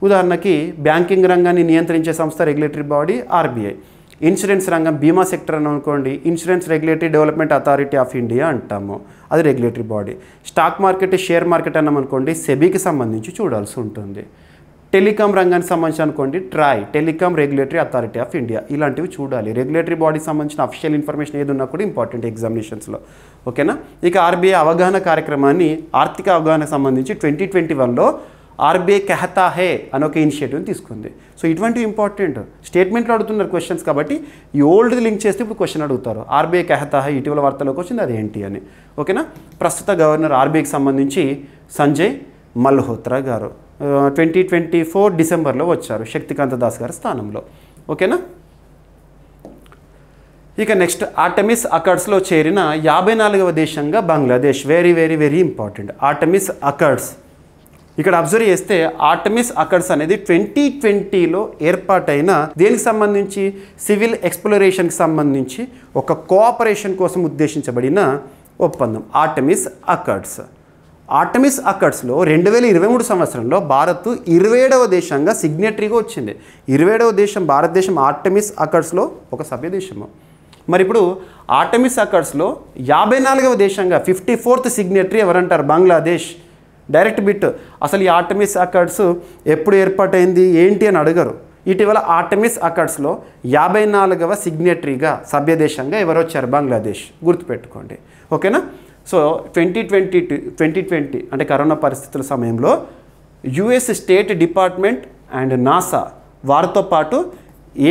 ఉదాహరణకి బ్యాంకింగ్ రంగాన్ని నియంత్రించే సంస్థ రెగ్యులేటరీ బాడీ ఆర్బీఐ. ఇన్సూరెన్స్ రంగం, బీమా సెక్టర్ అని అనుకోండి, insurance regulatory development authority of India అంటాము, అది regulatory body. Stock market, share market అన్నాం అనుకోండి, సెబీకి సంబంధించి చూడాల్సి ఉంటుంది. టెలికాం రంగానికి సంబంధించి అనుకోండి, TRAI, telecom regulatory authority of India. ఇలాంటివి చూడాలి. రెగ్యులేటరీ బాడీకి సంబంధించిన అఫీషియల్ ఇన్ఫర్మేషన్ ఏది ఉన్నా కూడా ఇంపార్టెంట్ ఎగ్జామినేషన్స్లో. ఓకేనా. ఇక ఆర్బీఐ అవగాహన కార్యక్రమాన్ని ఆర్థిక అవగాహనకు సంబంధించి 2021లో ఆర్బీఐ కహతా హే అని ఒక ఇనిషియేటివ్ని తీసుకుంది. సో ఇటువంటి ఇంపార్టెంట్ స్టేట్మెంట్లో అడుగుతున్నారు క్వశ్చన్స్ కాబట్టి ఈ ఓల్డ్ది లింక్ చేస్తే ఇప్పుడు క్వశ్చన్ అడుగుతారు. ఆర్బీఐ కహతా హే ఇటీవల వార్తలోకి వచ్చింది, అది ఏంటి అని. ఓకేనా. ప్రస్తుత గవర్నర్ ఆర్బీఐకి సంబంధించి సంజయ్ మల్హోత్రా గారు 2024 డిసెంబర్లో వచ్చారు శక్తికాంత దాస్ గారి స్థానంలో. ఓకేనా. ఇక నెక్స్ట్ ఆర్టెమిస్ అకార్డ్స్లో చేరిన 54వ దేశంగా Bangladesh. Very very very important. Artemis Accords ఇక్కడ అబ్జర్వ్ చేస్తే ఆర్టెమిస్ అక్కడ్స్ అనేది 2020లో ఏర్పాటైన దేనికి సంబంధించి సివిల్ ఎక్స్ప్లోరేషన్కి సంబంధించి ఒక కోఆపరేషన్ కోసం ఉద్దేశించబడిన ఒప్పందం ఆర్టెమిస్ అక్కడ్స్. ఆర్టెమిస్ అక్కడ్స్లో 2023 సంవత్సరంలో భారత్ 27వ దేశంగా సిగ్నేటరీగా వచ్చింది. 27వ దేశం భారతదేశం ఆర్టెమిస్ అక్కడ్స్లో ఒక సభ్య దేశము. మరి ఇప్పుడు ఆర్టెమిస్ అక్కడ్స్లో 54వ దేశంగా 54th సిగ్నేటరీ ఎవరంటారు? బంగ్లాదేశ్. Direct bit. అసలు ఈ ఆర్టెమిస్ అక్కడ్స్ ఎప్పుడు ఏర్పాటైంది ఏంటి అని అడగరు. ఇటీవల ఆర్టెమిస్ అక్కడ్స్లో 54వ సిగ్నేటరీగా సభ్య దేశంగా ఎవరు వచ్చారు? బంగ్లాదేశ్. గుర్తుపెట్టుకోండి. ఓకేనా? సో 2020 అంటే కరోనా పరిస్థితుల సమయంలో US state department and NASA వారితో పాటు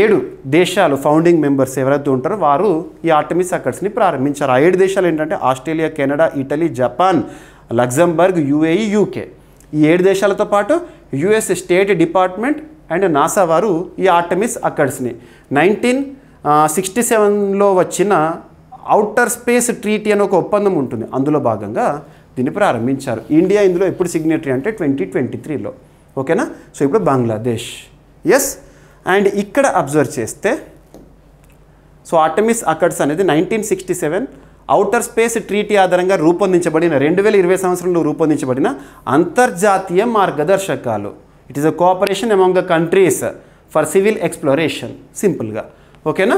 7 దేశాలు ఫౌండింగ్ మెంబర్స్ ఎవరైతే ఉంటారో వారు ఈ ఆర్టెమిస్ అక్కడ్స్ని ప్రారంభించారు. ఆ 7 దేశాలు ఏంటంటే Australia, Canada, Italy, Japan, Luxembourg, UAE, UK. ఈ 7 దేశాలతో పాటు US state department and NASA వారు ఈ ఆర్టెమిస్ అక్కడ్స్ని 1967లో వచ్చిన ఔటర్ స్పేస్ ట్రీటీ అని ఒక ఒప్పందం ఉంటుంది, అందులో భాగంగా దీన్ని ప్రారంభించారు. ఇండియా ఇందులో ఎప్పుడు సిగ్నేటరీ అంటే 2023లో. ఓకేనా? సో ఇప్పుడు బంగ్లాదేశ్. ఎస్. అండ్ ఇక్కడ అబ్జర్వ్ చేస్తే సో ఆర్టెమిస్ అక్కడ్స్ అనేది 1967 ఔటర్ స్పేస్ ట్రీటీ ఆధారంగా రూపొందించబడిన 2020 సంవత్సరంలో రూపొందించబడిన అంతర్జాతీయ మార్గదర్శకాలు. It is a cooperation among the countries for civil exploration. సింపుల్గా. ఓకేనా?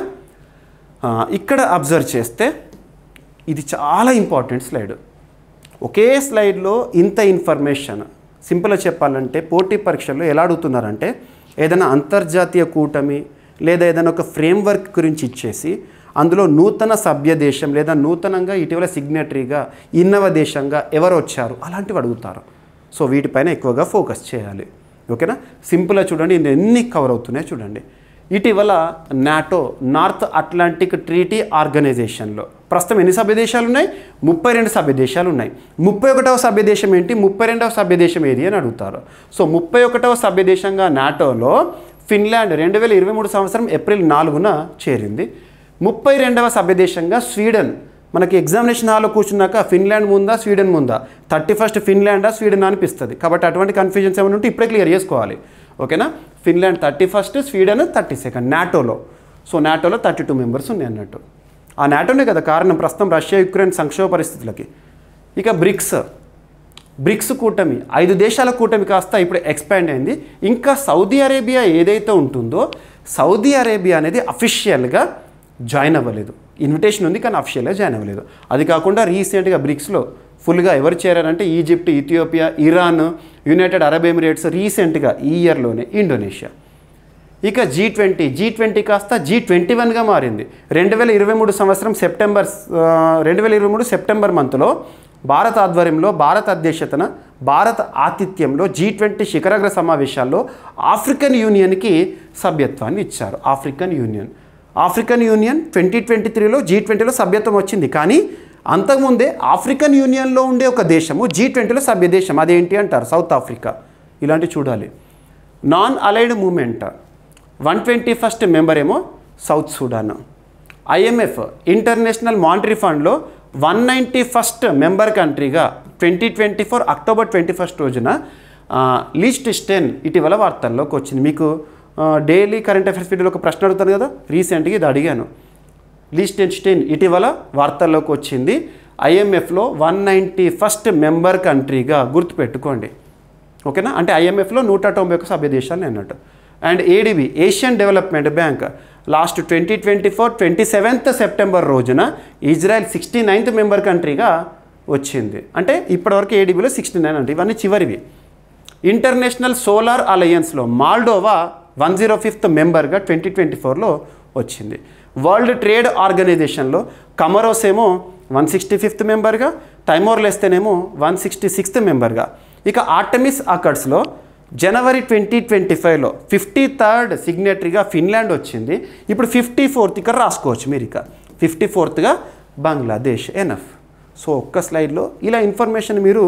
ఇక్కడ అబ్జర్వ్ చేస్తే ఇది చాలా ఇంపార్టెంట్ స్లైడ్. ఒకే స్లైడ్లో ఇంత ఇన్ఫర్మేషన్. సింపుల్గా చెప్పాలంటే పోటీ పరీక్షల్లో ఎలా అడుగుతున్నారంటే ఏదైనా అంతర్జాతీయ కూటమి లేదా ఏదైనా ఒక ఫ్రేమ్వర్క్ గురించి ఇచ్చేసి అందులో నూతన సభ్య దేశం లేదా నూతనంగా ఇటీవల సిగ్నేటరీగా ఇన్నవ దేశంగా ఎవరు వచ్చారు అలాంటివి అడుగుతారు. సో వీటిపైన ఎక్కువగా ఫోకస్ చేయాలి. ఓకేనా? సింపుల్గా చూడండి, ఇందులో ఎన్ని కవర్ అవుతున్నాయో చూడండి. ఇటీవల నాటో నార్త్ అట్లాంటిక్ ట్రీటీ ఆర్గనైజేషన్లో ప్రస్తుతం ఎన్ని సభ్య దేశాలు ఉన్నాయి? 32 సభ్య దేశాలు ఉన్నాయి. 31వ సభ్య దేశం ఏంటి? 32వ సభ్య దేశం ఏది అని అడుగుతారు. సో 31వ సభ్య దేశంగా నాటోలో ఫిన్లాండ్ 2023 సంవత్సరం ఏప్రిల్ 4న చేరింది. 32వ సభ్య దేశంగా స్వీడన్. మనకి ఎగ్జామినేషన్ హాల్లో కూర్చున్నాక ఫిన్లాండ్ ముందా స్వీడన్ ముందా, 31st ఫిన్లాండా స్వీడన్ అనిపిస్తుంది. కాబట్టి అటువంటి కన్ఫ్యూజన్స్ ఏమైనా ఉంటే ఇప్పుడే క్లియర్ చేసుకోవాలి. ఓకేనా? ఫిన్లాండ్ 31st, స్వీడన్ 32nd నాటోలో. సో నాటోలో 32 మెంబర్స్ ఉన్నాయి అన్నట్టు. ఆ నాటోనే కదా కారణం ప్రస్తుతం రష్యా యుక్రెయిన్ సంక్షోభ పరిస్థితులకి. ఇక బ్రిక్స్ కూటమి 5 దేశాల కూటమి కాస్త ఇప్పుడు ఎక్స్పాండ్ అయింది. ఇంకా సౌదీ అరేబియా ఏదైతే ఉంటుందో సౌదీ అరేబియా అనేది అఫీషియల్గా జాయిన్ అవ్వలేదు. ఇన్విటేషన్ ఉంది కానీ అఫీషియల్గా జాయిన్ అవ్వలేదు. అది కాకుండా రీసెంట్గా బ్రిక్స్లో ఫుల్గా ఎవరు చేరారంటే Egypt, Ethiopia, Iran, United Arab Emirates, రీసెంట్గా ఈ ఇయర్లోనే ఇండోనేషియా. ఇక G20 కాస్త G21గా మారింది. 2023 సంవత్సరం సెప్టెంబర్ మంత్లో భారత ఆధ్వర్యంలో భారత అధ్యక్షతన భారత ఆతిథ్యంలో G20 శిఖరాగ్ర సమావేశాల్లో ఆఫ్రికన్ యూనియన్కి సభ్యత్వాన్ని ఇచ్చారు. ఆఫ్రికన్ యూనియన్ 2023లో G20లో సభ్యత్వం వచ్చింది. కానీ అంతకుముందే ఆఫ్రికన్ యూనియన్లో ఉండే ఒక దేశము G20లో సభ్య దేశం. అదేంటి అంటారు? South Africa. ఇలాంటివి చూడాలి. Non aligned movement 121st member ఏమో South Sudan. IMF international monetary ఫండ్లో 191st మెంబర్ కంట్రీగా 2024 అక్టోబర్ 21 రోజున లిచ్టెన్స్టైన్ ఇటీవల వార్తల్లోకి వచ్చింది. మీకు డైలీ కరెంట్ అఫైర్స్ వీడియోలో ఒక ప్రశ్న అడుగుతాను కదా, రీసెంట్గా ఇది అడిగాను. లిచ్టెన్స్టైన్ ఇటీవల వార్తల్లోకి వచ్చింది. IMFలో 191st మెంబర్ కంట్రీగా గుర్తుపెట్టుకోండి. ఓకేనా? అంటే IMFలో 191 సభ్య దేశాలు అన్నట్టు. And ADB Asian development bank last 2024 27th September రోజున ఇజ్రాయెల్ 69th మెంబర్ కంట్రీగా వచ్చింది. అంటే ఇప్పటివరకు ADBలో 69 అంటే ఇవన్నీ చివరివి. ఇంటర్నేషనల్ సోలార్ అలయన్స్లో మాల్డోవా 105th మెంబర్గా 2024లో వచ్చింది. వరల్డ్ ట్రేడ్ ఆర్గనైజేషన్లో కమరోస్ ఏమో 165th మెంబర్గా, టైమోర్ లెస్తేనేమో 166th మెంబర్గా. ఇక ఆర్టెమిస్ అక్కడ్స్లో జనవరి 2025లో 53rd సిగ్నేటరీగా ఫిన్లాండ్ వచ్చింది. ఇప్పుడు 54th ఇక్కడ రాసుకోవచ్చు మీరు. ఇక 54thగా బంగ్లాదేశ్. ఎనఫ్. సో ఒక్క స్లైడ్లో ఇలా ఇన్ఫర్మేషన్ మీరు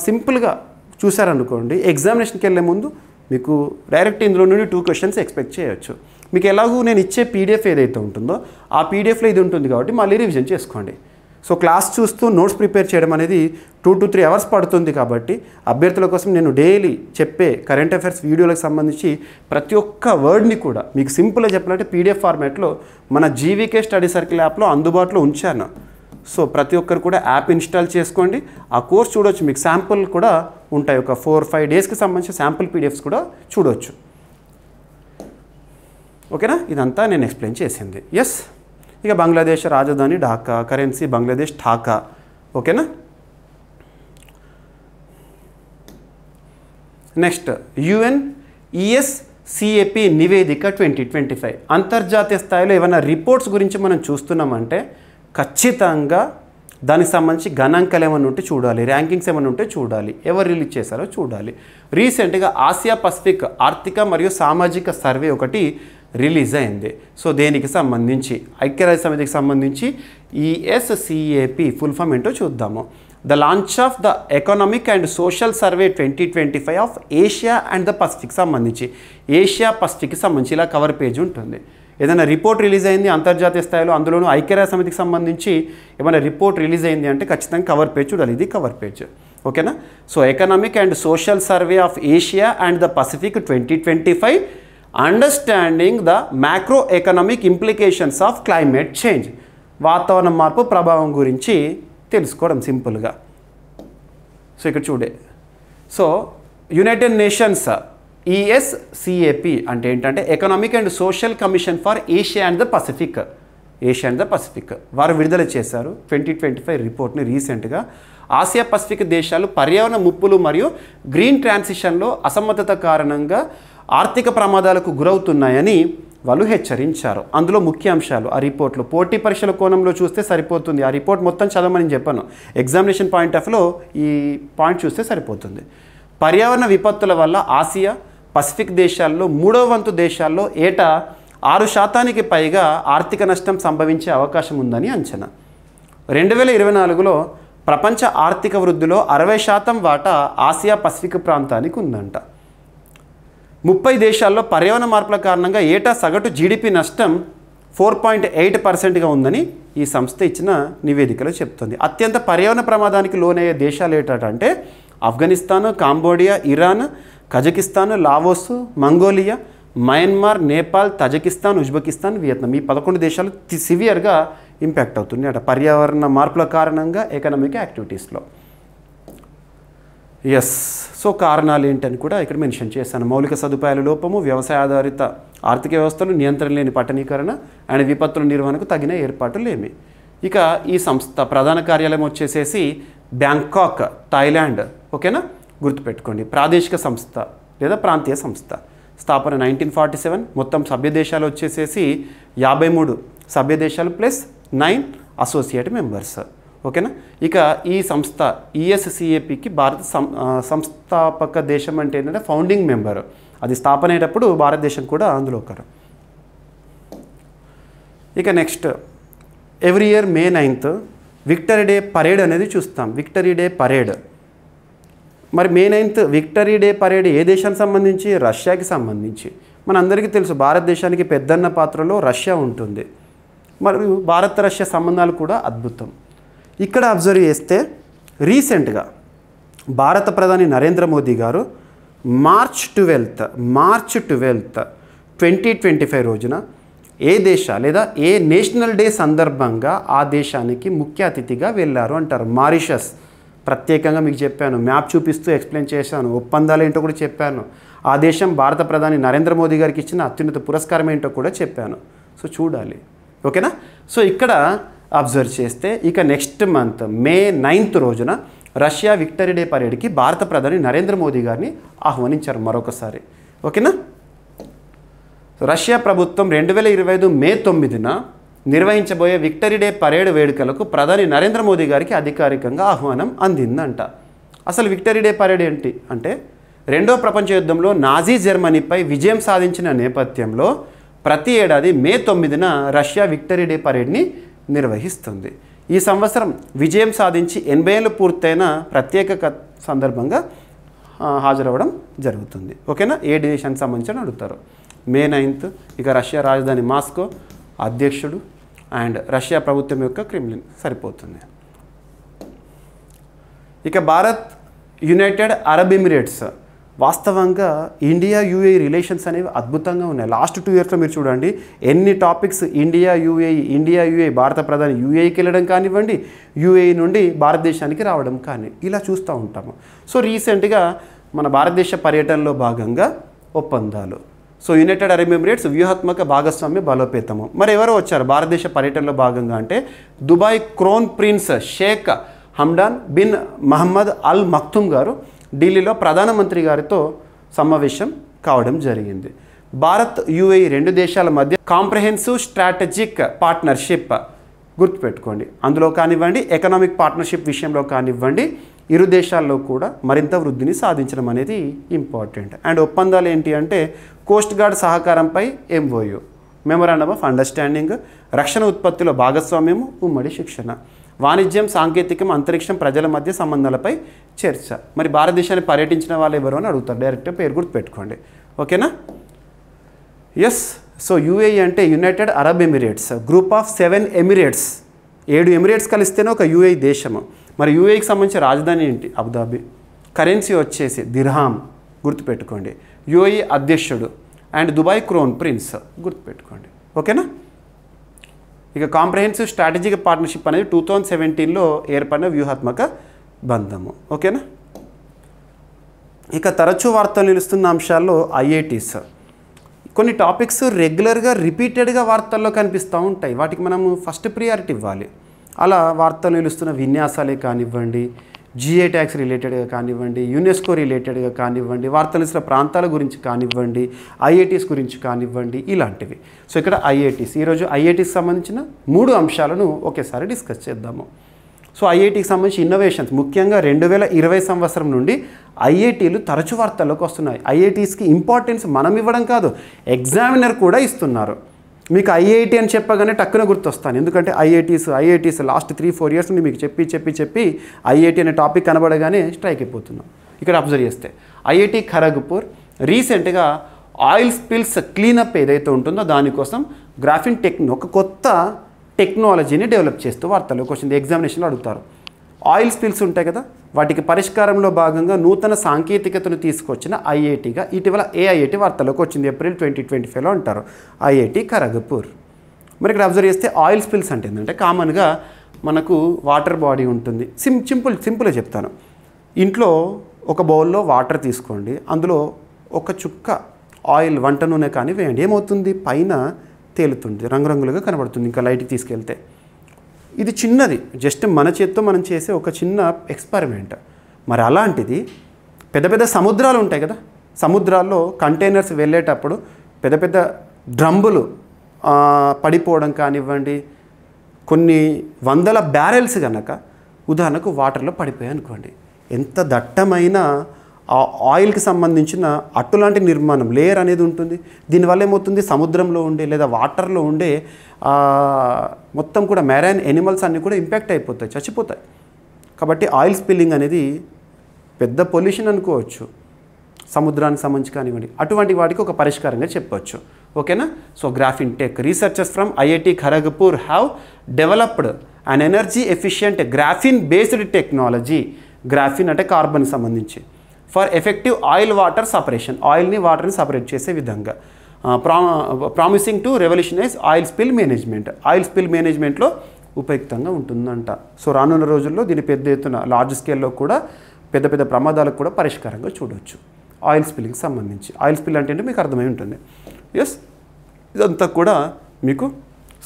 సింపుల్గా చూసారనుకోండి, ఎగ్జామినేషన్కి వెళ్ళే ముందు మీకు డైరెక్ట్ ఇందులో నుండి 2 క్వశ్చన్స్ ఎక్స్పెక్ట్ చేయొచ్చు. మీకు ఎలాగూ నేను ఇచ్చే PDF ఏదైతే ఉంటుందో ఆ PDFలో ఇది ఉంటుంది కాబట్టి మళ్ళీ రివిజన్ చేసుకోండి. సో క్లాస్ చూస్తూ నోట్స్ ప్రిపేర్ చేయడం అనేది 2 to 3 అవర్స్ పడుతుంది. కాబట్టి అభ్యర్థుల కోసం నేను డైలీ చెప్పే కరెంట్ అఫైర్స్ వీడియోలకు సంబంధించి ప్రతి ఒక్క వర్డ్ని కూడా మీకు సింపుల్గా చెప్పాలంటే PDF ఫార్మాట్లో మన జీవీకే స్టడీ సర్కిల్ యాప్లో అందుబాటులో ఉంచాను. సో ప్రతి ఒక్కరు కూడా యాప్ ఇన్స్టాల్ చేసుకోండి, ఆ కోర్స్ చూడవచ్చు. మీకు శాంపుల్ కూడా ఉంటాయి, ఒక 4-5 డేస్కి సంబంధించిన శాంపుల్ PDFs కూడా చూడవచ్చు. ఓకేనా, ఇదంతా నేను ఎక్స్ప్లెయిన్ చేసింది. ఎస్, ఇక బంగ్లాదేశ్ రాజధాని ఢాకా, కరెన్సీ బంగ్లాదేశ్ ఢాకా. ఓకేనా, నెక్స్ట్ UNESCAP నివేదిక 2025. అంతర్జాతీయ స్థాయిలో ఏమైనా రిపోర్ట్స్ గురించి మనం చూస్తున్నామంటే ఖచ్చితంగా దానికి సంబంధించి గణాంకాలు ఏమైనా ఉంటే చూడాలి, ర్యాంకింగ్స్ ఏమైనా ఉంటే చూడాలి, ఎవరు రిలీజ్ చేశారో చూడాలి. రీసెంట్గా ఆసియా పసిఫిక్ ఆర్థిక మరియు సామాజిక సర్వే ఒకటి రిలీజ్ అయింది. సో దేనికి సంబంధించి, ఐక్యరాజ్య సమితికి సంబంధించి ESCAP ఫుల్ ఫామ్ ఏంటో చూద్దాము. The launch of the economic and social survey 2025 of Asia and the Pacific సంబంధించి, ఏషియా పసిఫిక్కి సంబంధించి ఇలా కవర్ పేజ్ ఉంటుంది. ఏదైనా రిపోర్ట్ రిలీజ్ అయింది అంతర్జాతీయ స్థాయిలో, అందులోనూ ఐక్యరాజ్య సమితికి సంబంధించి ఏమైనా రిపోర్ట్ రిలీజ్ అయింది అంటే ఖచ్చితంగా కవర్ పేజ్ చూడాలి. ఇది కవర్ పేజ్. ఓకేనా, so economic and social survey of Asia and the Pacific 2025, understanding the macro economic implications of climate change, వాతావరణ మార్పు ప్రభావం గురించి తెలుసుకోవడం సింపుల్గా. సో ఇక్కడ చూడే, సో యునైటెడ్ నేషన్స్ ESCAP అంటే ఏంటంటే economic and social commission for Asia and the Pacific, Asia and the Pacific వారు విడుదల చేశారు 2025 రిపోర్ట్ని రీసెంట్గా. ఆసియా పసిఫిక్ దేశాలు పర్యావరణ ముప్పులు మరియు గ్రీన్ ట్రాన్సిషన్లో అసమర్థత కారణంగా ఆర్థిక ప్రమాదాలకు గురవుతున్నాయని వాళ్ళు హెచ్చరించారు. అందులో ముఖ్య అంశాలు ఆ రిపోర్ట్లో పోటీ పరీక్షల కోణంలో చూస్తే సరిపోతుంది. ఆ రిపోర్ట్ మొత్తం చదవమని చెప్పాను, ఎగ్జామినేషన్ పాయింట్ ఆఫ్లో ఈ పాయింట్ చూస్తే సరిపోతుంది. పర్యావరణ విపత్తుల వల్ల ఆసియా పసిఫిక్ దేశాల్లో 3వ వంతు దేశాల్లో ఏటా 6% పైగా ఆర్థిక నష్టం సంభవించే అవకాశం ఉందని అంచనా. 2024లో ప్రపంచ ఆర్థిక వృద్ధిలో 60% వాటా ఆసియా పసిఫిక్ ప్రాంతానికి ఉందంట. 30 దేశాల్లో పర్యావరణ మార్పుల కారణంగా ఏటా సగటు GDP నష్టం 4.8%గా ఉందని ఈ సంస్థ ఇచ్చిన నివేదికలో చెప్తుంది. అత్యంత పర్యావరణ ప్రమాదానికి లోనయ్యే దేశాలు ఏంటంటే Afghanistan, Cambodia, Iran, Kazakhstan, Laos, Mongolia, Myanmar, Nepal, Tajikistan, Uzbekistan, Vietnam. ఈ 11 దేశాలు సివియర్గా ఇంపాక్ట్ అవుతుంది అట పర్యావరణ మార్పుల కారణంగా ఎకనామిక్ యాక్టివిటీస్లో. ఎస్, సో కారణాలు ఏంటని కూడా ఇక్కడ మెన్షన్ చేశాను. మౌలిక సదుపాయాల లోపము, వ్యవసాయ ఆధారిత ఆర్థిక వ్యవస్థలు, నియంత్రణ లేని పట్టణీకరణ అండ్ విపత్తుల నిర్వహణకు తగిన ఏర్పాట్లు లేమి. ఇక ఈ సంస్థ ప్రధాన కార్యాలయం వచ్చేసేసి బ్యాంకాక్, థాయిలాండ్. ఓకేనా, గుర్తుపెట్టుకోండి. ప్రాదేశిక సంస్థ లేదా ప్రాంతీయ సంస్థ, స్థాపన 1947. మొత్తం సభ్య దేశాలు వచ్చేసేసి 53 సభ్య దేశాలు ప్లస్ 9 అసోసియేట్ మెంబర్స్. ఓకేనా, ఇక ఈ సంస్థ ESCAPకి భారత సంస్థాపక దేశం అంటే ఏంటంటే ఫౌండింగ్ మెంబర్. అది స్థాపన అయ్యేటప్పుడు భారతదేశం కూడా అందులో ఒకరు. ఇక next, every year May 9th victory day parade అనేది చూస్తాం. విక్టరీ డే పరేడ్, మరి May 9th victory day parade ఏ దేశానికి సంబంధించి? రష్యాకి సంబంధించి. మనందరికీ తెలుసు భారతదేశానికి పెద్దన్న పాత్రలో రష్యా ఉంటుంది. మరియు భారత రష్యా సంబంధాలు కూడా అద్భుతం. ఇక్కడ అబ్జర్వ్ చేస్తే రీసెంట్గా భారత ప్రధాని నరేంద్ర మోదీ గారు మార్చ్ 12, 2025 రోజున ఏ దేశ లేదా ఏ నేషనల్ డే సందర్భంగా ఆ దేశానికి ముఖ్య అతిథిగా వెళ్ళారు అంటారు. మారిషస్, ప్రత్యేకంగా మీకు చెప్పాను, మ్యాప్ చూపిస్తూ ఎక్స్ప్లెయిన్ చేశాను, ఒప్పందాలు ఏంటో కూడా చెప్పాను. ఆ దేశం భారత ప్రధాని నరేంద్ర మోదీ గారికి ఇచ్చిన అత్యున్నత పురస్కారం ఏంటో కూడా చెప్పాను. సో చూడాలి. ఓకేనా, సో ఇక్కడ అబ్జర్వ్ చేస్తే ఇక నెక్స్ట్ మంత్ May 9th రోజున రష్యా విక్టరీ డే పరేడ్కి భారత ప్రధాని నరేంద్ర మోదీ గారిని ఆహ్వానించారు మరొకసారి. ఓకేనా, రష్యా ప్రభుత్వం 2025 May 9న నిర్వహించబోయే విక్టరీ డే పరేడ్ వేడుకలకు ప్రధాని నరేంద్ర మోదీ గారికి అధికారికంగా ఆహ్వానం అందిందంట. అసలు విక్టరీ డే పరేడ్ ఏంటి అంటే, 2వ ప్రపంచ యుద్ధంలో నాజీ జర్మనీపై విజయం సాధించిన నేపథ్యంలో ప్రతి ఏడాది May 9న రష్యా విక్టరీ డే పరేడ్ని నిర్వహిస్తుంది. ఈ సంవత్సరం విజయం సాధించి 80 ఏళ్ళు పూర్తయిన ప్రత్యేక సందర్భంగా హాజరవ్వడం జరుగుతుంది. ఓకేనా, ఏ దేశానికి సంబంధించి అడుగుతారు. May 9th ఇక రష్యా రాజధాని మాస్కో, అధ్యక్షుడు అండ్ రష్యా ప్రభుత్వం యొక్క క్రెమ్లిన్ సరిపోతుంది. ఇక భారత్ యునైటెడ్ అరబ్ ఎమిరేట్స్. వాస్తవంగా ఇండియా యూఏఈ రిలేషన్స్ అనేవి అద్భుతంగా ఉన్నాయి. లాస్ట్ 2 ఇయర్స్లో మీరు చూడండి ఎన్ని టాపిక్స్ ఇండియా యూఏఈ భారత ప్రధాని యూఏఈకి వెళ్ళడం కానివ్వండి, యూఏఈ నుండి భారతదేశానికి రావడం కానీ ఇలా చూస్తూ ఉంటాము. సో రీసెంట్గా మన భారతదేశ పర్యటనలో భాగంగా ఒప్పందాలు. సో యునైటెడ్ అరబ్ ఎమిరేట్స్ వ్యూహాత్మక భాగస్వామ్య బలోపేతము. మరి ఎవరు వచ్చారు భారతదేశ పర్యటనలో భాగంగా అంటే Dubai crown prince Sheikh Hamdan bin Mohammed Al Maktoum గారు ఢిల్లీలో ప్రధానమంత్రి గారితో సమావేశం కావడం జరిగింది. భారత్ యూఏఈ 2 దేశాల మధ్య కాంప్రహెన్సివ్ స్ట్రాటజిక్ పార్ట్నర్షిప్ గుర్తుపెట్టుకోండి. అందులో కానివ్వండి ఎకనామిక్ పార్ట్నర్షిప్ విషయంలో కానివ్వండి ఇరు దేశాల్లో కూడా మరింత వృద్ధిని సాధించడం అనేది ఇంపార్టెంట్. అండ్ ఒప్పందాలు ఏంటి అంటే కోస్ట్ గార్డ్ సహకారంపై MOU, మెమొరాండమ్ ఆఫ్ అండర్స్టాండింగ్, రక్షణ ఉత్పత్తిలో భాగస్వామ్యము, ఉమ్మడి శిక్షణ, వాణిజ్యం, సాంకేతికం, అంతరిక్షం, ప్రజల మధ్య సంబంధాలపై చర్చ. మరి భారతదేశాన్ని పర్యటించిన వాళ్ళు ఎవరు అని అడుగుతారు, డైరెక్ట్గా పేరు గుర్తుపెట్టుకోండి. ఓకేనా? ఎస్. సో యూఏఈ అంటే United Arab Emirates, group of 7 Emirates. 7 Emirates కలిస్తేనే ఒక యూఏఈ దేశము. మరి యూఏఈకి సంబంధించిన రాజధాని ఏంటి? అబుదాబి. కరెన్సీ వచ్చేసి దిర్హామ్ గుర్తుపెట్టుకోండి. యూఏఈ అధ్యక్షుడు అండ్ దుబాయ్ క్రోన్ ప్రిన్స్ గుర్తుపెట్టుకోండి. ఓకేనా? ఇక కాంప్రహెన్సివ్ స్ట్రాటజిక్ పార్ట్నర్షిప్ అనేది 2017లో ఏర్పడిన వ్యూహాత్మక బంధము. ఓకేనా? ఇక తరచూ వార్తలు నిలుస్తున్న అంశాల్లో IITs. కొన్ని టాపిక్స్ రెగ్యులర్గా రిపీటెడ్గా వార్తల్లో కనిపిస్తూ ఉంటాయి, వాటికి మనము ఫస్ట్ ప్రియారిటీ ఇవ్వాలి. అలా వార్తలు నిలుస్తున్న విన్యాసాలే కానివ్వండి, GI ట్యాక్స్ రిలేటెడ్గా కానివ్వండి, యునెస్కో రిలేటెడ్గా కానివ్వండి, వార్తలు నిలుస్తున్న ప్రాంతాల గురించి కానివ్వండి, IITs గురించి కానివ్వండి, ఇలాంటివి. సో ఇక్కడ IITs, ఈరోజు IITs సంబంధించిన 3 అంశాలను ఒకేసారి డిస్కస్ చేద్దాము. సో IITకి సంబంధించి ఇన్నోవేషన్స్, ముఖ్యంగా 2020 సంవత్సరం నుండి IITలు తరచు వార్తల్లోకి వస్తున్నాయి. IITస్కి ఇంపార్టెన్స్ మనం ఇవ్వడం కాదు, ఎగ్జామినర్ కూడా ఇస్తున్నారు. మీకు IIT అని చెప్పగానే టక్కున గుర్తొస్తాను, ఎందుకంటే ఐఐటీస్ లాస్ట్ 3-4 ఇయర్స్ నుండి మీకు చెప్పి IIT అనే టాపిక్ కనబడగానే స్ట్రైక్ అయిపోతున్నాం. ఇక్కడ అబ్జర్వ్ చేస్తే IIT ఖరగ్పూర్ రీసెంట్గా ఆయిల్ స్పిల్స్ క్లీనప్ ఏదైతే ఉంటుందో దానికోసం గ్రాఫిన్ ఒక కొత్త టెక్నాలజీని డెవలప్ చేస్తూ వార్తల్లోకి వచ్చింది. ఎగ్జామినేషన్లో అడుగుతారు. ఆయిల్ స్పిల్స్ ఉంటాయి కదా, వాటికి పరిష్కారంలో భాగంగా నూతన సాంకేతికతను తీసుకొచ్చిన IITగా ఇటీవల AIIT వార్తల్లోకి వచ్చింది. ఏప్రిల్ 2025లో అంటారు IIT ఖరగ్పూర్. మరి ఇక్కడ అబ్జర్వ్ చేస్తే ఆయిల్ స్పిల్స్ అంటే ఏంటంటే కామన్గా మనకు వాటర్ బాడీ ఉంటుంది. సింపుల్గా చెప్తాను. ఇంట్లో ఒక బౌల్లో వాటర్ తీసుకోండి, అందులో ఒక చుక్క ఆయిల్ వంట నూనె కానీ వేయండి, ఏమవుతుంది? పైన తేలుతుంది, రంగురంగులుగా కనబడుతుంది. ఇంకా లైట్కి తీసుకెళ్తే ఇది చిన్నది, జస్ట్ మన చేత్తో మనం చేసే ఒక చిన్న ఎక్స్పెరిమెంట్. మరి అలాంటిది పెద్ద పెద్ద సముద్రాలు ఉంటాయి కదా, సముద్రాల్లో కంటైనర్స్ వెళ్ళేటప్పుడు పెద్ద పెద్ద డ్రమ్ములు పడిపోవడం కానివ్వండి, కొన్ని వందల బ్యారెల్స్ కనుక ఉదాహరణకు వాటర్లో పడిపోయాయి అనుకోండి, ఎంత దట్టమైన ఆ ఆయిల్కి సంబంధించిన అట్టులాంటి నిర్మాణం లేయర్ అనేది ఉంటుంది. దీనివల్ల ఏమవుతుంది? సముద్రంలో ఉండే లేదా వాటర్లో ఉండే మొత్తం కూడా మెరైన్ ఎనిమల్స్ అన్నీ కూడా ఇంపాక్ట్ అయిపోతాయి, చచ్చిపోతాయి. కాబట్టి ఆయిల్ స్పిల్లింగ్ అనేది పెద్ద పొల్యూషన్ అనుకోవచ్చు, సముద్రానికి సంబంధించి కానివ్వండి. అటువంటి వాటికి ఒక పరిష్కారంగా చెప్పవచ్చు. ఓకేనా? So graphene tech researchers from IIT Kharagpur have developed an energy efficient graphene based technology. Graphene అంటే కార్బన్కి సంబంధించి, for effective oil water separation, ఆయిల్ని వాటర్ని సపరేట్ చేసే విధంగా, promising to revolutionise oil spill management. Oil spill మేనేజ్మెంట్లో ఉపయుక్తంగా ఉంటుందంట. సో రానున్న రోజుల్లో దీని పెద్ద ఎత్తున లార్జ్ స్కేల్లో కూడా పెద్ద పెద్ద ప్రమాదాలకు కూడా పరిష్కారంగా చూడవచ్చు ఆయిల్ స్పిల్కి సంబంధించి. ఆయిల్ స్పిల్ అంటే మీకు అర్థమై ఉంటుంది. ఎస్, ఇదంతా కూడా మీకు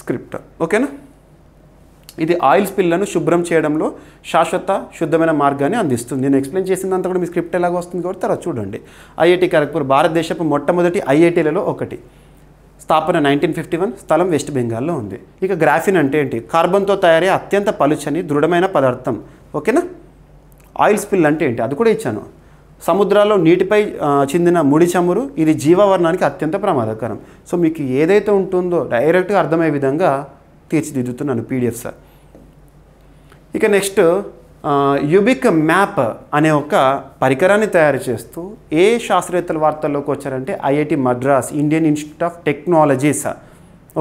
స్క్రిప్ట్. ఓకేనా? ఇది ఆయిల్ స్పిల్లను శుభ్రం చేయడంలో శాశ్వత శుద్ధమైన మార్గాన్ని అందిస్తుంది. నేను ఎక్స్ప్లెయిన్ చేసిందంతా కూడా మీ స్క్రిప్ట్ ఎలాగ వస్తుంది కాబట్టి తర్వాత చూడండి. IIT ఖరగ్పూర్ భారతదేశపు మొట్టమొదటి IITలలో ఒకటి. స్థాపన 1951, స్థలం వెస్ట్ బెంగాల్లో ఉంది. ఇక గ్రాఫిన్ అంటే ఏంటి? కార్బన్తో తయారయ్యే అత్యంత పలుచని దృఢమైన పదార్థం. ఓకేనా? ఆయిల్ స్పిల్ అంటే ఏంటి? అది కూడా ఇచ్చాను. సముద్రాల్లో నీటిపై చెందిన ముడి చమురు, ఇది జీవవర్ణానికి అత్యంత ప్రమాదకరం. సో మీకు ఏదైతే ఉంటుందో డైరెక్ట్గా అర్థమయ్యే విధంగా తీర్చిదిద్దుతున్నాను PDF సార్. ఇక నెక్స్ట్ యుబిక్ మ్యాప్ అనే ఒక పరికరాన్ని తయారు చేస్తూ ఏ శాస్త్రవేత్తల వార్తల్లోకి వచ్చారంటే IIT Madras, Indian institute of technologies.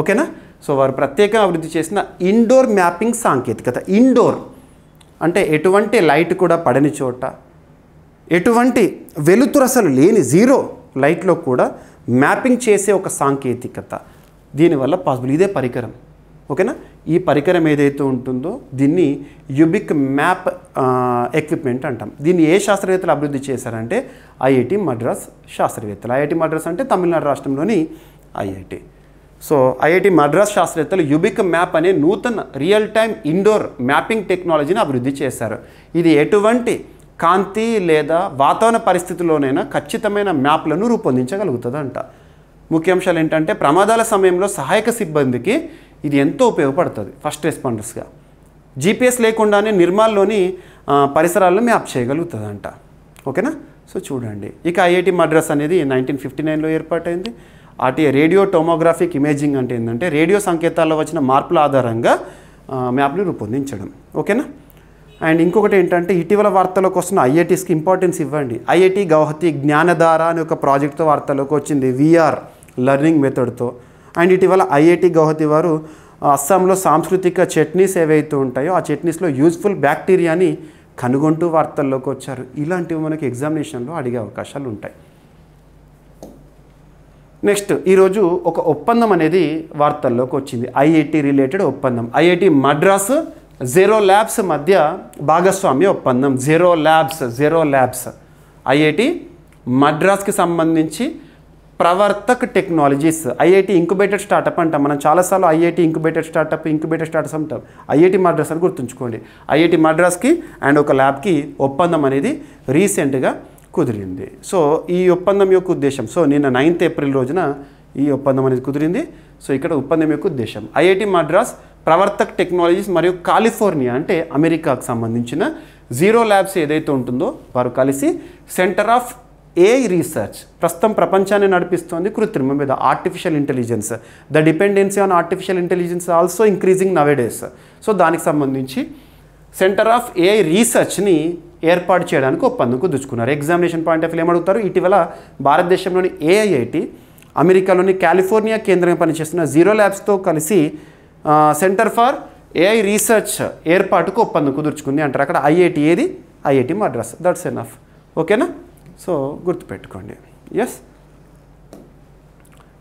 ఓకేనా? సో వారు ప్రత్యేకంగా అభివృద్ధి చేసిన ఇండోర్ మ్యాపింగ్ సాంకేతికత. ఇండోర్ అంటే ఎటువంటి లైట్ కూడా పడని చోట, ఎటువంటి వెలుతురు అసలు లేని జీరో లైట్లో కూడా మ్యాపింగ్ చేసే ఒక సాంకేతికత దీనివల్ల పాసిబుల్. ఇదే పరికరం, ఓకేనా. ఈ పరికరం ఏదైతే ఉంటుందో దీన్ని యుబిక్ మ్యాప్ ఎక్విప్మెంట్ అంటాం. దీన్ని ఏ శాస్త్రవేత్తలు అభివృద్ధి చేశారంటే ఐఐటి మద్రాస్ శాస్త్రవేత్తలు. ఐఐటి మద్రాస్ అంటే తమిళనాడు రాష్ట్రంలోని ఐఐటి. సో ఐఐటి మద్రాస్ శాస్త్రవేత్తలు యుబిక్ మ్యాప్ అనే నూతన రియల్ టైమ్ ఇండోర్ మ్యాపింగ్ టెక్నాలజీని అభివృద్ధి చేశారు. ఇది ఎటువంటి కాంతి లేదా వాతావరణ పరిస్థితుల్లోనైనా ఖచ్చితమైన మ్యాప్లను రూపొందించగలుగుతుందంట. ముఖ్యాంశాలు ఏంటంటే ప్రమాదాల సమయంలో సహాయక సిబ్బందికి ఇది ఎంతో ఉపయోగపడుతుంది. ఫస్ట్ రెస్పాండర్స్గా జీపీఎస్ లేకుండానే నిర్మాల్లోని పరిసరాలను మ్యాప్ చేయగలుగుతుందంట, ఓకేనా. సో చూడండి, ఇక ఐఐటి మద్రాస్ అనేది 1959లో ఏర్పాటైంది. రేడియో టోమోగ్రాఫిక్ ఇమేజింగ్ అంటే ఏంటంటే రేడియో సంకేతాల్లో వచ్చిన మార్పుల ఆధారంగా మ్యాప్ని రూపొందించడం, ఓకేనా. అండ్ ఇంకొకటి ఏంటంటే ఇటీవల వార్తల్లోకి వస్తున్న ఐఐటీస్కి ఇంపార్టెన్స్ ఇవ్వండి. ఐఐటి గౌహతి జ్ఞానధార అనే ఒక ప్రాజెక్ట్తో వార్తల్లోకి వచ్చింది, విఆర్ లెర్నింగ్ మెథడ్తో. అండ్ ఇటీవల ఐఐటి గౌహతి వారు అస్సాంలో సాంస్కృతిక చట్నీస్ ఏవైతే ఉంటాయో ఆ చట్నీస్లో యూజ్ఫుల్ బ్యాక్టీరియాని కనుగొంటూ వార్తల్లోకి వచ్చారు. ఇలాంటివి మనకి ఎగ్జామినేషన్లో అడిగే అవకాశాలు ఉంటాయి. నెక్స్ట్ ఈరోజు ఒక ఒప్పందం అనేది వార్తల్లోకి వచ్చింది, ఐఐటి రిలేటెడ్ ఒప్పందం. ఐఐటి మద్రాస్ జీరో ల్యాబ్స్ మధ్య భాగస్వామ్య ఒప్పందం. జీరో ల్యాబ్స్ ఐఐటి మద్రాస్కి సంబంధించి Pravartak technologies, IIT incubated startup అంటాం మనం చాలాసార్లు. ఐఐటి ఇంక్యుబేటెడ్ స్టార్టప్స్ అంటాం. ఐఐటి మద్రాస్ అని గుర్తుంచుకోండి. ఐఐటి మద్రాస్కి అండ్ ఒక ల్యాబ్కి ఒప్పందం అనేది రీసెంట్గా కుదిరింది. సో ఈ ఒప్పందం యొక్క ఉద్దేశం, సో నిన్న 9th ఏప్రిల్ రోజున ఈ ఒప్పందం అనేది కుదిరింది. సో ఇక్కడ ఒప్పందం యొక్క ఉద్దేశం ఐఐటి మద్రాస్, ప్రవర్తక్ టెక్నాలజీస్ మరియు కాలిఫోర్నియా అంటే అమెరికాకు సంబంధించిన జీరో ల్యాబ్స్ ఏదైతే ఉంటుందో వారు కలిసి సెంటర్ ఆఫ్ ఏఐ రీసెర్చ్, ప్రస్తుతం ప్రపంచాన్ని నడిపిస్తోంది కృత్రిమ మీద, artificial intelligence. The dependency on artificial intelligence also increasing nowadays. So దానికి సంబంధించి సెంటర్ ఆఫ్ ఏఐ రీసెర్చ్ని ఏర్పాటు చేయడానికి ఒప్పందం కుదుర్చుకున్నారు. ఎగ్జామినేషన్ పాయింట్ ఆఫ్ వ్యూ ఏమడుగుతారు, ఇటీవల భారతదేశంలోని ఏఐఐటి అమెరికాలోని కాలిఫోర్నియా కేంద్రంగా పనిచేస్తున్న జీరో ల్యాబ్స్తో కలిసి సెంటర్ ఫర్ ఏఐ రీసెర్చ్ ఏర్పాటుకు ఒప్పందం కుదుర్చుకుంది అంటారు. అక్కడ ఐఐటి ఏది, ఐఐటి మద్రాస్. దట్స్ ఎనఫ్, ఓకేనా. సో గుర్తుపెట్టుకోండి. ఎస్,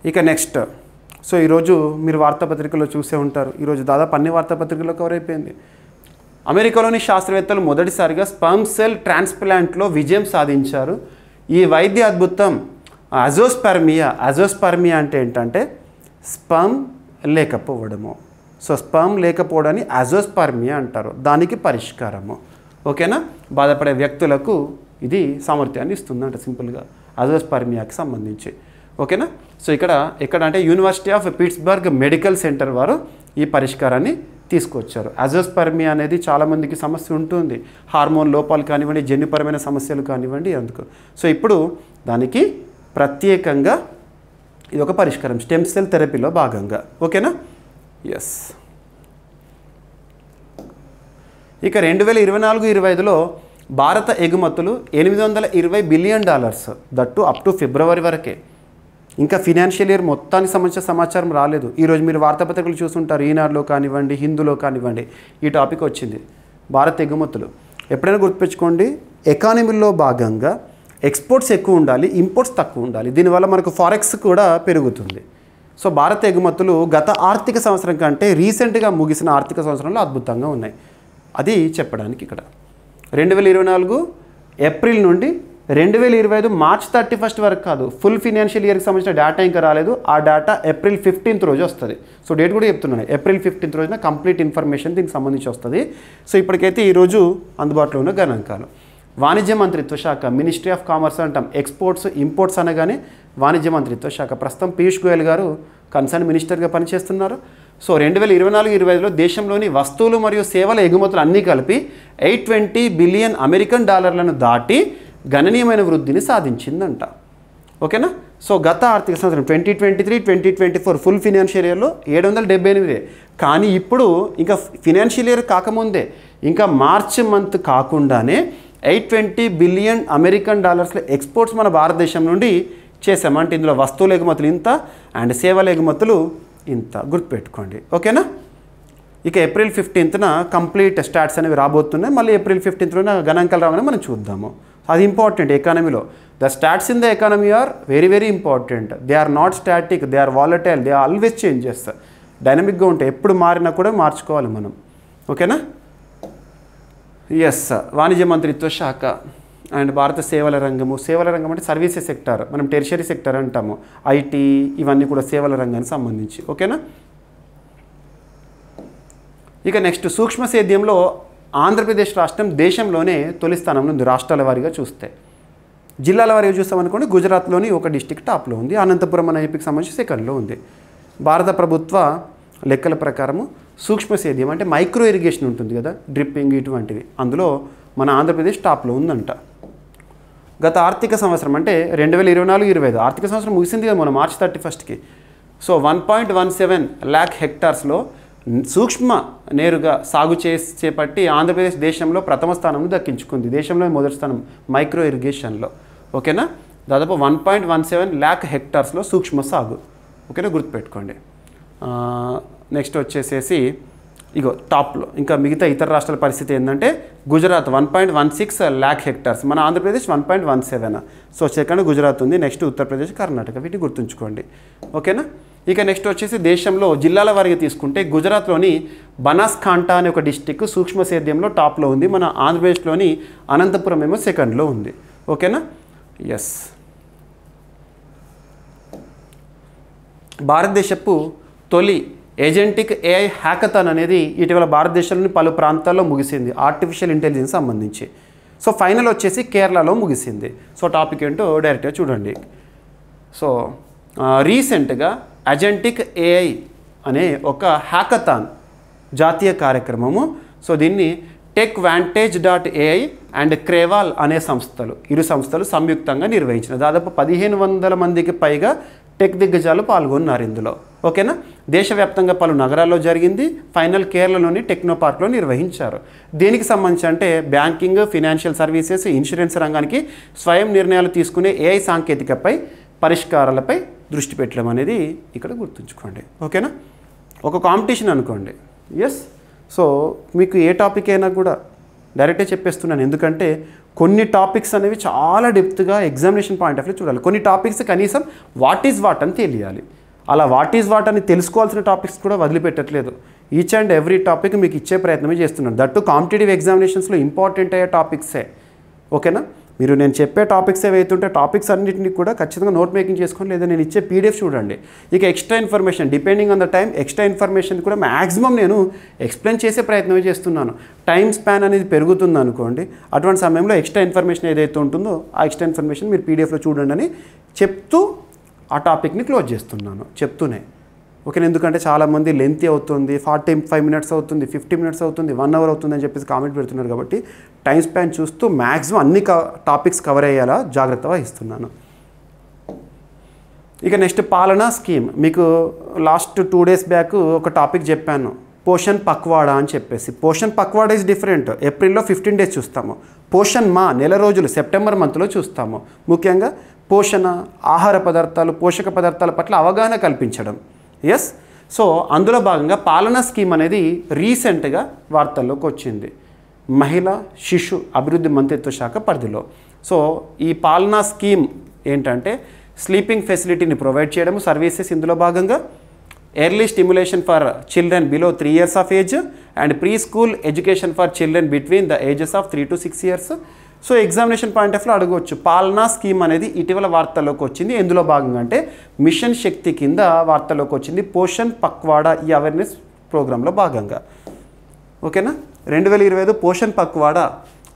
ఇక నెక్స్ట్. సో ఈరోజు మీరు వార్తాపత్రికల్లో చూసే ఉంటారు, ఈరోజు దాదాపు అన్ని వార్తాపత్రికల్లో కవర్ అయిపోయింది. అమెరికాలోని శాస్త్రవేత్తలు మొదటిసారిగా స్పర్మ్ సెల్ ట్రాన్స్ప్లాంట్లో విజయం సాధించారు. ఈ వైద్య అద్భుతం అజోస్పర్మియా అంటే ఏంటంటే స్పర్మ్ లేకపోవడము. సో స్పర్మ్ లేకపోవడాన్ని అజోస్పర్మియా అంటారు, దానికి పరిష్కారము, ఓకేనా. బాధపడే వ్యక్తులకు ఇది సామర్థ్యాన్ని ఇస్తుందంట సింపుల్గా అజోస్పర్మియాకి సంబంధించి, ఓకేనా. సో ఎక్కడ అంటే university of Pittsburgh medical centre వారు ఈ పరిష్కారాన్ని తీసుకొచ్చారు. అజోస్పర్మియా అనేది చాలామందికి సమస్య ఉంటుంది, హార్మోన్ లోపాలు కానివ్వండి, జన్యుపరమైన సమస్యలు కానివ్వండి, అందుకు. సో ఇప్పుడు దానికి ప్రత్యేకంగా ఇది ఒక పరిష్కారం స్టెమ్ సెల్ థెరపీలో భాగంగా, ఓకేనా. ఎస్, ఇక 2024-25లో భారత ఎగుమతులు $820 బిలియన్, దట్టు అప్ టు ఫిబ్రవరి వరకే. ఇంకా ఫినాన్షియల్ ఇయర్ మొత్తానికి సంబంధించిన సమాచారం రాలేదు. ఈరోజు మీరు వార్తాపత్రికలు చూస్తుంటారు, ఈనాడులో కానివ్వండి, హిందూలో కానివ్వండి, ఈ టాపిక్ వచ్చింది భారత ఎగుమతులు. ఎప్పుడైనా గుర్తుపెట్టుకోండి, ఎకానమీలో భాగంగా ఎక్స్పోర్ట్స్ ఎక్కువ ఉండాలి, ఇంపోర్ట్స్ తక్కువ ఉండాలి. దీనివల్ల మనకు ఫారెక్స్ కూడా పెరుగుతుంది. సో భారత ఎగుమతులు గత ఆర్థిక సంవత్సరం కంటే రీసెంట్గా ముగిసిన ఆర్థిక సంవత్సరంలో అద్భుతంగా ఉన్నాయి. అది చెప్పడానికి ఇక్కడ 2024 ఏప్రిల్ నుండి 2025 మార్చ్ 31 వరకు కాదు, ఫుల్ ఫినాన్షియల్ ఇయర్కి సంబంధించిన డేటా ఇంకా రాలేదు. ఆ డేటా ఏప్రిల్ 15th రోజు వస్తుంది. సో డేట్ కూడా చెప్తున్నాను, ఏప్రిల్ 15th రోజున కంప్లీట్ ఇన్ఫర్మేషన్ దీనికి సంబంధించి వస్తుంది. సో ఇప్పటికైతే ఈరోజు అందుబాటులో ఉన్న గణాంకాలు. వాణిజ్య మంత్రిత్వ శాఖ, మినిస్ట్రీ ఆఫ్ కామర్స్ అంటాం, ఎక్స్పోర్ట్స్ ఇంపోర్ట్స్ అనగానే వాణిజ్య మంత్రిత్వ శాఖ. ప్రస్తుతం పీయూష్ గోయల్ గారు కన్సర్న్ మినిస్టర్గా పనిచేస్తున్నారు. సో 2024-25లో దేశంలోని వస్తువులు మరియు సేవల ఎగుమతులు అన్నీ కలిపి $820 బిలియన్ దాటి గణనీయమైన వృద్ధిని సాధించిందంట, ఓకేనా. సో గత ఆర్థిక సంవత్సరం 2023-2024 ఫుల్ ఫినాన్షియల్ ఇయర్లో 778. కానీ ఇప్పుడు ఇంకా ఫినాన్షియల్ ఇయర్ కాకముందే, ఇంకా మార్చ్ మంత్ కాకుండానే $820 బిలియన్ ఎక్స్పోర్ట్స్ మన భారతదేశం నుండి చేసామంటే ఇందులో వస్తువుల ఎగుమతులు ఇంత అండ్ సేవల ఎగుమతులు ఇంత, గుర్తుపెట్టుకోండి, ఓకేనా. ఇక ఏప్రిల్ 15న కంప్లీట్ స్టాట్స్ అనేవి రాబోతున్నాయి. మళ్ళీ ఏప్రిల్ 15న గణాంకాలు రాగానే మనం చూద్దాము. అది ఇంపార్టెంట్ ఎకానమీలో. The stats in the economy are very very important. They are not static, they are volatile, they are always changes. డైనమిక్గా ఉంటాయి, ఎప్పుడు మారినా కూడా మార్చుకోవాలి మనం. ఓకేనా? ఎస్, వాణిజ్య మంత్రిత్వ శాఖ అండ్ భారత సేవల రంగము. సేవల రంగం అంటే సర్వీసెస్ సెక్టర్, మనం టెరిషరీ సెక్టర్ అంటాము. ఐటీ ఇవన్నీ కూడా సేవల రంగానికి సంబంధించి. ఓకేనా? ఇక నెక్స్ట్ సూక్ష్మ సేద్యంలో ఆంధ్రప్రదేశ్ రాష్ట్రం దేశంలోనే తొలి స్థానంలో ఉంది. రాష్ట్రాల వారీగా చూస్తే, జిల్లాల వారీగా చూస్తామనుకోండి, గుజరాత్లోని ఒక డిస్టిక్ టాప్లో ఉంది, అనంతపురం అనే ఏపీకి సంబంధించి సెకండ్లో ఉంది. భారత ప్రభుత్వ లెక్కల ప్రకారము సూక్ష్మ సేద్యం అంటే మైక్రో ఇరిగేషన్ ఉంటుంది కదా, డ్రిప్పింగ్ ఇటువంటివి, అందులో మన ఆంధ్రప్రదేశ్ టాప్లో ఉందంట. గత ఆర్థిక సంవత్సరం అంటే 2024-25 ఆర్థిక సంవత్సరం ముగిసింది కదా మన మార్చి 31కి. సో 1.17 lakh హెక్టార్స్లో సూక్ష్మ నేరుగా సాగు చేపట్టి ఆంధ్రప్రదేశ్ దేశంలో ప్రథమ స్థానంలో దక్కించుకుంది. దేశంలో మొదటి స్థానం మైక్రో ఇరిగేషన్లో. ఓకేనా? దాదాపు 1.17 lakh హెక్టార్స్లో సూక్ష్మ సాగు. ఓకేనా? గుర్తుపెట్టుకోండి. నెక్స్ట్ వచ్చేసేసి ఇగో టాప్లో ఇంకా మిగతా ఇతర రాష్ట్రాల పరిస్థితి ఏంటంటే, గుజరాత్ 1.16 lakh హెక్టార్స్, మన ఆంధ్రప్రదేశ్ 1.17. సో సెకండ్ గుజరాత్ ఉంది, నెక్స్ట్ ఉత్తరప్రదేశ్, కర్ణాటక. వీటిని గుర్తుంచుకోండి. ఓకేనా? ఇక నెక్స్ట్ వచ్చేసి దేశంలో జిల్లాల వారీగా తీసుకుంటే, గుజరాత్లోని బనాస్కాంఠా అనే ఒక డిస్టిక్ సూక్ష్మ సేద్యంలో టాప్లో ఉంది. మన ఆంధ్రప్రదేశ్లోని అనంతపురం ఏమో సెకండ్లో ఉంది. ఓకేనా? ఎస్. భారతదేశపు తొలి ఏజెంటిక్ ఏఐ హ్యాకథాన్ అనేది ఇటీవల భారతదేశంలోని పలు ప్రాంతాల్లో ముగిసింది, ఆర్టిఫిషియల్ ఇంటెలిజెన్స్ సంబంధించి. సో ఫైనల్ వచ్చేసి కేరళలో ముగిసింది. సో టాపిక్ ఏంటో డైరెక్ట్గా చూడండి. సో రీసెంట్గా అజెంటిక్ ఏఐ అనే ఒక హ్యాకథాన్ జాతీయ కార్యక్రమము. సో దీన్ని TechVantage.ai అండ్ క్రేవాల్ అనే సంస్థలు, ఇరు సంస్థలు సంయుక్తంగా నిర్వహించిన దాదాపు 1500 మందికి పైగా టెక్ దిగ్గజాలు పాల్గొన్నారు ఇందులో. ఓకేనా? దేశవ్యాప్తంగా పలు నగరాల్లో జరిగింది. ఫైనల్ కేరళలోని టెక్నో పార్క్లో నిర్వహించారు. దేనికి సంబంధించి అంటే బ్యాంకింగ్, ఫినాన్షియల్ సర్వీసెస్, ఇన్సూరెన్స్ రంగానికి స్వయం నిర్ణయాలు తీసుకునే ఏఐ సాంకేతికపై పరిష్కారాలపై దృష్టి పెట్టడం అనేది ఇక్కడ గుర్తుంచుకోండి. ఓకేనా? ఒక కాంపిటీషన్ అనుకోండి. ఎస్. సో మీకు ఏ టాపిక్ అయినా కూడా డైరెక్టే చెప్పేస్తున్నాను, ఎందుకంటే కొన్ని టాపిక్స్ అనేవి చాలా డెప్త్గా ఎగ్జామినేషన్ పాయింట్ ఆఫ్ వ్యూ చూడాలి. కొన్ని టాపిక్స్ కనీసం వాట్ ఈజ్ వాట్ అని తెలియాలి. అలా వాట్ ఈజ్ వాట్ అని తెలుసుకోవాల్సిన టాపిక్స్ కూడా వదిలిపెట్టట్లేదు. ఈచ్ అండ్ ఎవ్రీ టాపిక్ మీకు ఇచ్చే ప్రయత్నమే చేస్తున్నాను. దట్టు కాంపిటేటివ్ ఎగ్జామినేషన్స్లో ఇంపార్టెంట్ అయ్యే టాపిక్సే. ఓకేనా? మీరు నేను చెప్పే టాపిక్స్ ఏవైతుంటే టాపిక్స్ అన్నింటినీ కూడా ఖచ్చితంగా నోట్ మేకింగ్ చేసుకొని, లేదా నేను ఇచ్చే పీడిఎఫ్ చూడండి. ఇక extra information depending on the time, extra information కూడా మ్యాక్సిమం నేను ఎక్స్ప్లెయిన్ చేసే ప్రయత్నమే చేస్తున్నాను. టైం స్పాన్ అనేది పెరుగుతుంది అనుకోండి, అటువంటి సమయంలో ఎక్స్ట్రా ఇన్ఫర్మేషన్ ఏదైతే ఉంటుందో ఆ ఎక్స్ట్రా ఇన్ఫర్మేషన్ మీరు పీడిఎఫ్లో చూడండి అని చెప్తూ ఆ టాపిక్ని క్లోజ్ చేస్తున్నాను చెప్తూనే. ఓకే, ఎందుకంటే చాలామంది లెంతీ అవుతుంది, 45 minutes అవుతుంది, 50 minutes అవుతుంది, 1 hour అవుతుంది అని చెప్పేసి కామెంట్ పెడుతున్నారు. కాబట్టి టైం స్పాన్ చూస్తూ మ్యాక్సిమం అన్ని టాపిక్స్ కవర్ అయ్యేలా జాగ్రత్త వహిస్తున్నాను. ఇక నెక్స్ట్ పాలనా స్కీమ్. మీకు లాస్ట్ 2 days బ్యాక్ ఒక టాపిక్ చెప్పాను, పోషన్ పక్వాడా అని చెప్పేసి. Poshan Pakhwada is different. ఏప్రిల్లో 15 days చూస్తాము. పోషన్ మా నెల రోజులు సెప్టెంబర్ మంత్లో చూస్తాము. ముఖ్యంగా పోషణ, ఆహార పదార్థాలు, పోషక పదార్థాల పట్ల అవగాహన కల్పించడం. ఎస్. సో అందులో భాగంగా పాలనా స్కీమ్ అనేది రీసెంట్గా వార్తల్లోకి వచ్చింది, మహిళా శిశు అభివృద్ధి మంత్రిత్వ శాఖ పరిధిలో. సో ఈ పాలనా స్కీమ్ ఏంటంటే స్లీపింగ్ ఫెసిలిటీని ప్రొవైడ్ చేయడం సర్వీసెస్. ఇందులో భాగంగా early stimulation for children below 3 years of age and pre school education for children between the ages of 3 to 6 years. So examination point of view అడగవచ్చు, పాలనా స్కీమ్ అనేది ఇటీవల వార్తల్లోకి వచ్చింది. ఎందులో భాగంగా అంటే మిషన్ శక్తి కింద వార్తల్లోకి వచ్చింది, పోషన్ పక్వాడా ఈ అవేర్నెస్ ప్రోగ్రాంలో భాగంగా. ఓకేనా? 2025 పోషన్ పక్వాడా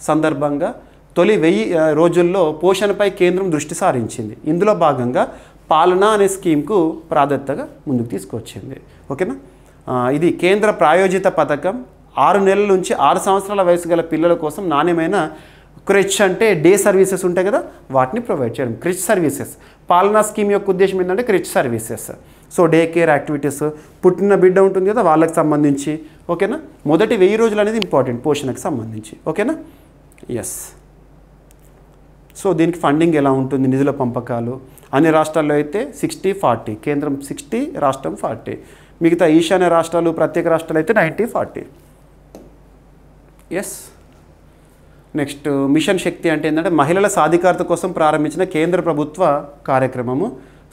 సందర్భంగా తొలి 1000 రోజుల్లో పోషణపై కేంద్రం దృష్టి సారించింది. ఇందులో భాగంగా పాలనా అనే స్కీమ్కు ప్రాధాన్యతగా ముందుకు తీసుకొచ్చింది. ఓకేనా? ఇది కేంద్ర ప్రాయోజిత పథకం. 6 నెలల నుంచి 6 సంవత్సరాల వయసు గల పిల్లల కోసం నాణ్యమైన క్రెచ్ అంటే డే సర్వీసెస్ ఉంటాయి కదా, వాటిని ప్రొవైడ్ చేయడం క్రెచ్ సర్వీసెస్. పాలనా స్కీమ్ యొక్క ఉద్దేశం ఏంటంటే creche services. So day care activities, పుట్టిన బిడ్డ ఉంటుంది కదా వాళ్ళకి సంబంధించి. ఓకేనా? మొదటి 1000 రోజులు అనేది ఇంపార్టెంట్ పోషణకు సంబంధించి. ఓకేనా? ఎస్. సో దీనికి ఫండింగ్ ఎలా ఉంటుంది, నిధుల పంపకాలు. అన్ని రాష్ట్రాల్లో అయితే 60-40, కేంద్రం 60, రాష్ట్రం 40. మిగతా ఈశాన్య రాష్ట్రాలు ప్రత్యేక రాష్ట్రాలు అయితే 90-40. ఎస్. నెక్స్ట్ మిషన్ శక్తి అంటే ఏంటంటే మహిళల సాధికారత కోసం ప్రారంభించిన కేంద్ర ప్రభుత్వ కార్యక్రమము.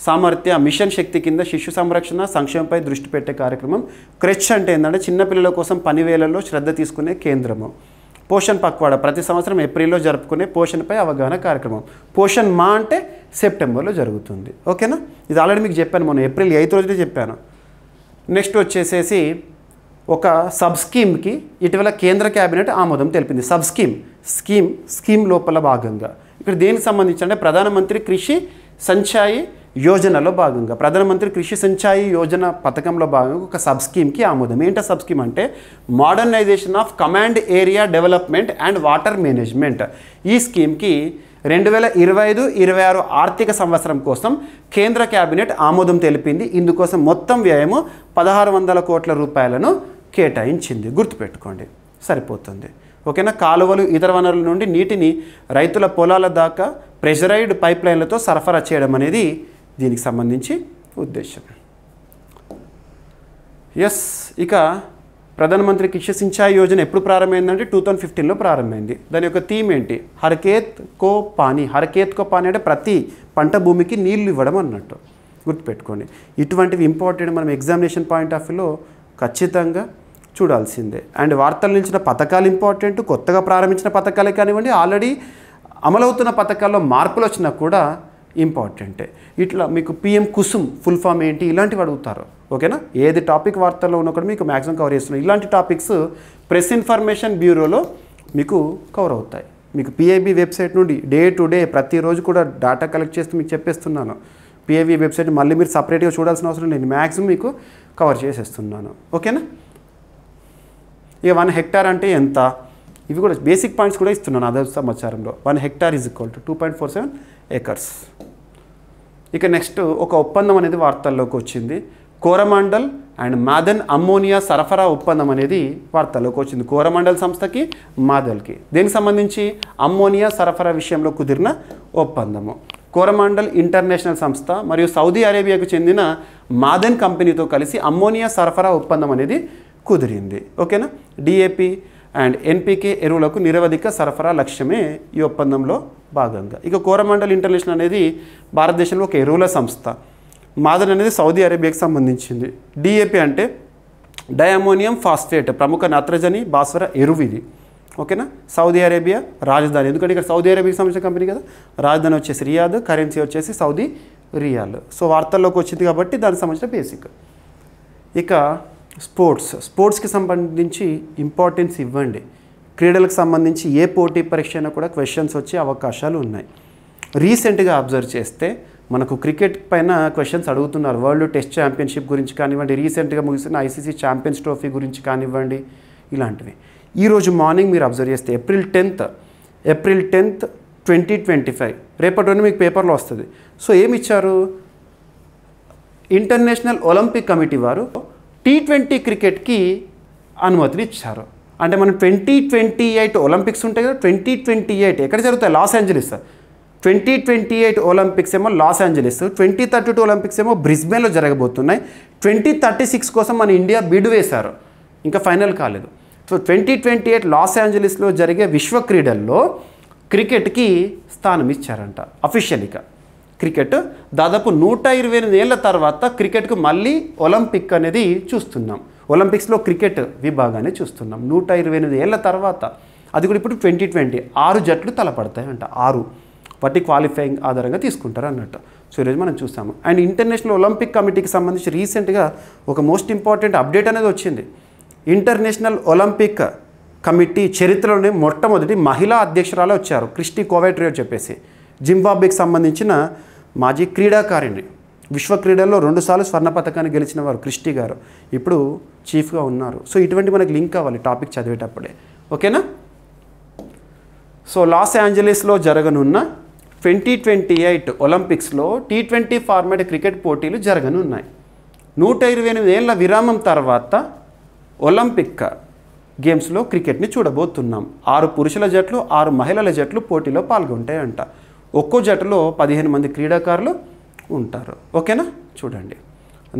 సామర్థ్య మిషన్ శక్తి కింద శిశు సంరక్షణ సంక్షేమంపై దృష్టి పెట్టే కార్యక్రమం. క్రెచ్ అంటే ఏంటంటే చిన్నపిల్లల కోసం పనివేళల్లో శ్రద్ధ తీసుకునే కేంద్రము. పోషణ్ పక్వాడా ప్రతి సంవత్సరం ఏప్రిల్లో జరుపుకునే పోషణపై అవగాహన కార్యక్రమం. పోషణ్ మా అంటే సెప్టెంబర్లో జరుగుతుంది. ఓకేనా, ఇది ఆల్రెడీ మీకు చెప్పాను, మొన్న ఏప్రిల్ 8 రోజునే చెప్పాను. నెక్స్ట్ వచ్చేసేసి ఒక సబ్ స్కీమ్కి ఇటీవల కేంద్ర క్యాబినెట్ ఆమోదం తెలిపింది. సబ్ స్కీమ్ లోపల భాగంగా ఇక్కడ దేనికి సంబంధించి అంటే ప్రధానమంత్రి కృషి సంచాయి యోజనలో భాగంగా ప్రధానమంత్రి కృషి సంచాయి యోజన పథకంలో భాగంగా ఒక సబ్ స్కీమ్కి ఆమోదం. ఏంటో సబ్ స్కీమ్ అంటే modernisation of command area development and water management. ఈ స్కీమ్కి 2025-26 ఆర్థిక సంవత్సరం కోసం కేంద్ర క్యాబినెట్ ఆమోదం తెలిపింది. ఇందుకోసం మొత్తం వ్యయము 1600 కోట్ల రూపాయలను కేటాయించింది. గుర్తుపెట్టుకోండి, సరిపోతుంది. ఓకేనా. కాలువలు ఇతర వనరుల నుండి నీటిని రైతుల పొలాల దాకా ప్రెషరైజ్డ్ పైప్ లైన్లతో సరఫరా చేయడం అనేది దీనికి సంబంధించి ఉద్దేశం. ఎస్. ఇక ప్రధానమంత్రి కృషి సించాయి యోజన ఎప్పుడు ప్రారంభమైందంటే 2015లో ప్రారంభమైంది. దాని యొక్క థీమ్ ఏంటి? హర్కేత్ కో పానీ. హర్కేత్ కో పానీ అంటే ప్రతి పంట భూమికి నీళ్లు ఇవ్వడం అన్నట్టు. గుర్తుపెట్టుకోండి, ఇటువంటివి ఇంపార్టెంట్. మనం ఎగ్జామినేషన్ పాయింట్ ఆఫ్ వ్యూలో ఖచ్చితంగా చూడాల్సిందే. అండ్ వార్తలు నిలిచిన పథకాలు ఇంపార్టెంట్. కొత్తగా ప్రారంభించిన పథకాలే కానివ్వండి, ఆల్రెడీ అమలవుతున్న పథకాల్లో మార్పులు వచ్చినా కూడా ఇంపార్టెంటే. ఇట్లా మీకు పిఎం కుసుమ్ ఫుల్ ఫామ్ ఏంటి ఇలాంటివి అడుగుతారు. ఓకేనా. ఏది టాపిక్ వార్తల్లో ఉన్నా కూడా మీకు మ్యాక్సిమం కవర్ చేస్తున్నాయి. ఇలాంటి టాపిక్స్ ప్రెస్ ఇన్ఫర్మేషన్ బ్యూరోలో మీకు కవర్ అవుతాయి. మీకు పిఐబి వెబ్సైట్ నుండి డే టు డే ప్రతిరోజు కూడా డేటా కలెక్ట్ చేస్తూ మీకు చెప్పేస్తున్నాను. పిఐబి వెబ్సైట్ మళ్ళీ మీరు సపరేట్గా చూడాల్సిన అవసరం లేదు, మ్యాక్సిమం మీకు కవర్ చేసేస్తున్నాను. ఓకేనా. ఇక 1 హెక్టార్ అంటే ఎంత, ఇవి కూడా బేసిక్ పాయింట్స్ కూడా ఇస్తున్నాను అదే సమాచారంలో. 1 hectare is equal to 2.47 acres. ఇక నెక్స్ట్ ఒక ఒప్పందం అనేది వార్తల్లోకి వచ్చింది. కోరమాండల్ అండ్ మాదన్ అమ్మోనియా సరఫరా ఒప్పందం అనేది వార్తల్లోకి వచ్చింది. కోరమాండల్ సంస్థకి మాదల్కి దేనికి సంబంధించి అమ్మోనియా సరఫరా విషయంలో కుదిరిన ఒప్పందము. కోరమాండల్ ఇంటర్నేషనల్ సంస్థ మరియు సౌదీ అరేబియాకు చెందిన మాదన్ కంపెనీతో కలిసి అమ్మోనియా సరఫరా ఒప్పందం అనేది కుదిరింది. ఓకేనా. డిఏపి అండ్ ఎన్పికే ఎరువులకు నిరవధిక సరఫరా లక్ష్యమే ఈ ఒప్పందంలో భాగంగా. ఇక కోరమాండల్ ఇంటర్నేషనల్ అనేది భారతదేశంలో ఒక ఎరువుల సంస్థ. మాదన్ అనేది సౌదీ అరేబియాకి సంబంధించింది. డిఏపి అంటే డయామోనియం ఫాస్ఫేట్, ప్రముఖ నత్రజని భాస్వర ఎరువు ఇది. ఓకేనా. సౌదీ అరేబియా రాజధాని, ఎందుకంటే ఇక్కడ సౌదీ అరేబియాకి సంబంధించిన కంపెనీ కదా. రాజధాని వచ్చేసి రియాద్, కరెన్సీ వచ్చేసి సౌదీ రియాల్. సో వార్తల్లోకి వచ్చింది కాబట్టి దానికి సంబంధించిన బేసిక్. ఇక స్పోర్ట్స్కి సంబంధించి ఇంపార్టెన్స్ ఇవ్వండి. క్రీడలకు సంబంధించి ఏ పోటీ పరీక్ష అయినా కూడా క్వశ్చన్స్ వచ్చే అవకాశాలు ఉన్నాయి. రీసెంట్గా అబ్జర్వ్ చేస్తే మనకు క్రికెట్ పైన క్వశ్చన్స్ అడుగుతున్నారు. వరల్డ్ టెస్ట్ ఛాంపియన్షిప్ గురించి కానివ్వండి, రీసెంట్గా ముగిసిన ఐసీసీ ఛాంపియన్స్ ట్రోఫీ గురించి కానివ్వండి, ఇలాంటివి. ఈరోజు మార్నింగ్ మీరు అబ్జర్వ్ చేస్తే ఏప్రిల్ 10th 2025 రేపటి రోజు మీకు పేపర్లో వస్తుంది. సో ఏమి ఇచ్చారు? ఇంటర్నేషనల్ ఒలింపిక్ కమిటీ వారు T20 క్రికెట్కి అనుమతిని ఇచ్చారు. అంటే మనం 2028 ఒలింపిక్స్ ఉంటాయి కదా, 2028 ఎక్కడ జరుగుతాయి? Loss Angeles. 2028 ఒలింపిక్స్ ఏమో లాస్ ఏంజలీస్, 2032 ఒలింపిక్స్ ఏమో బ్రిస్బేన్లో జరగబోతున్నాయి. 2036 కోసం మన ఇండియా బిడ్ వేశారు, ఇంకా ఫైనల్ కాలేదు. సో 2028 లాస్ ఏంజలీస్లో జరిగే విశ్వ క్రీడల్లో క్రికెట్కి స్థానం ఇచ్చారంట అఫీషియల్గా. క్రికెట్ దాదాపు 128 ఏళ్ల తర్వాత క్రికెట్కు మళ్ళీ ఒలింపిక్ అనేది చూస్తున్నాం. ఒలింపిక్స్లో క్రికెట్ విభాగాన్ని చూస్తున్నాం 128 ఏళ్ల తర్వాత. అది కూడా ఇప్పుడు 2020 6 జట్లు తలపడతాయి అంట. 6 వాటి క్వాలిఫైయింగ్ ఆధారంగా తీసుకుంటారు అన్నట్టు. సో ఈరోజు మనం చూసాము. అండ్ ఇంటర్నేషనల్ ఒలింపిక్ కమిటీకి సంబంధించి రీసెంట్గా ఒక మోస్ట్ ఇంపార్టెంట్ అప్డేట్ అనేది వచ్చింది. ఇంటర్నేషనల్ ఒలింపిక్ కమిటీ చరిత్రలోనే మొట్టమొదటి మహిళా అధ్యక్షురాలు వచ్చారు, క్రిస్టీ కోవెట్రియో చెప్పేసి. జింబాబ్వేకి సంబంధించిన మాజీ క్రీడాకారిణి, విశ్వ క్రీడల్లో 2 సార్లు స్వర్ణ పథకాన్ని గెలిచిన వారు క్రిస్టీ గారు ఇప్పుడు చీఫ్గా ఉన్నారు. సో ఇటువంటి మనకు లింక్ కావాలి టాపిక్ చదివేటప్పుడే. ఓకేనా. సో లాస్ ఏంజలీస్లో జరగనున్న 2028 ఒలింపిక్స్లో T20 ఫార్మాట్ క్రికెట్ పోటీలు జరగనున్నాయి. 128 ఏళ్ల విరామం తర్వాత ఒలింపిక్ గేమ్స్లో క్రికెట్ని చూడబోతున్నాం. 6 పురుషుల జట్లు 6 మహిళల జట్లు పోటీలో పాల్గొంటాయంట. ఒక్కో జట్టులో 15 మంది క్రీడాకారులు ఉంటారు. ఓకేనా. చూడండి,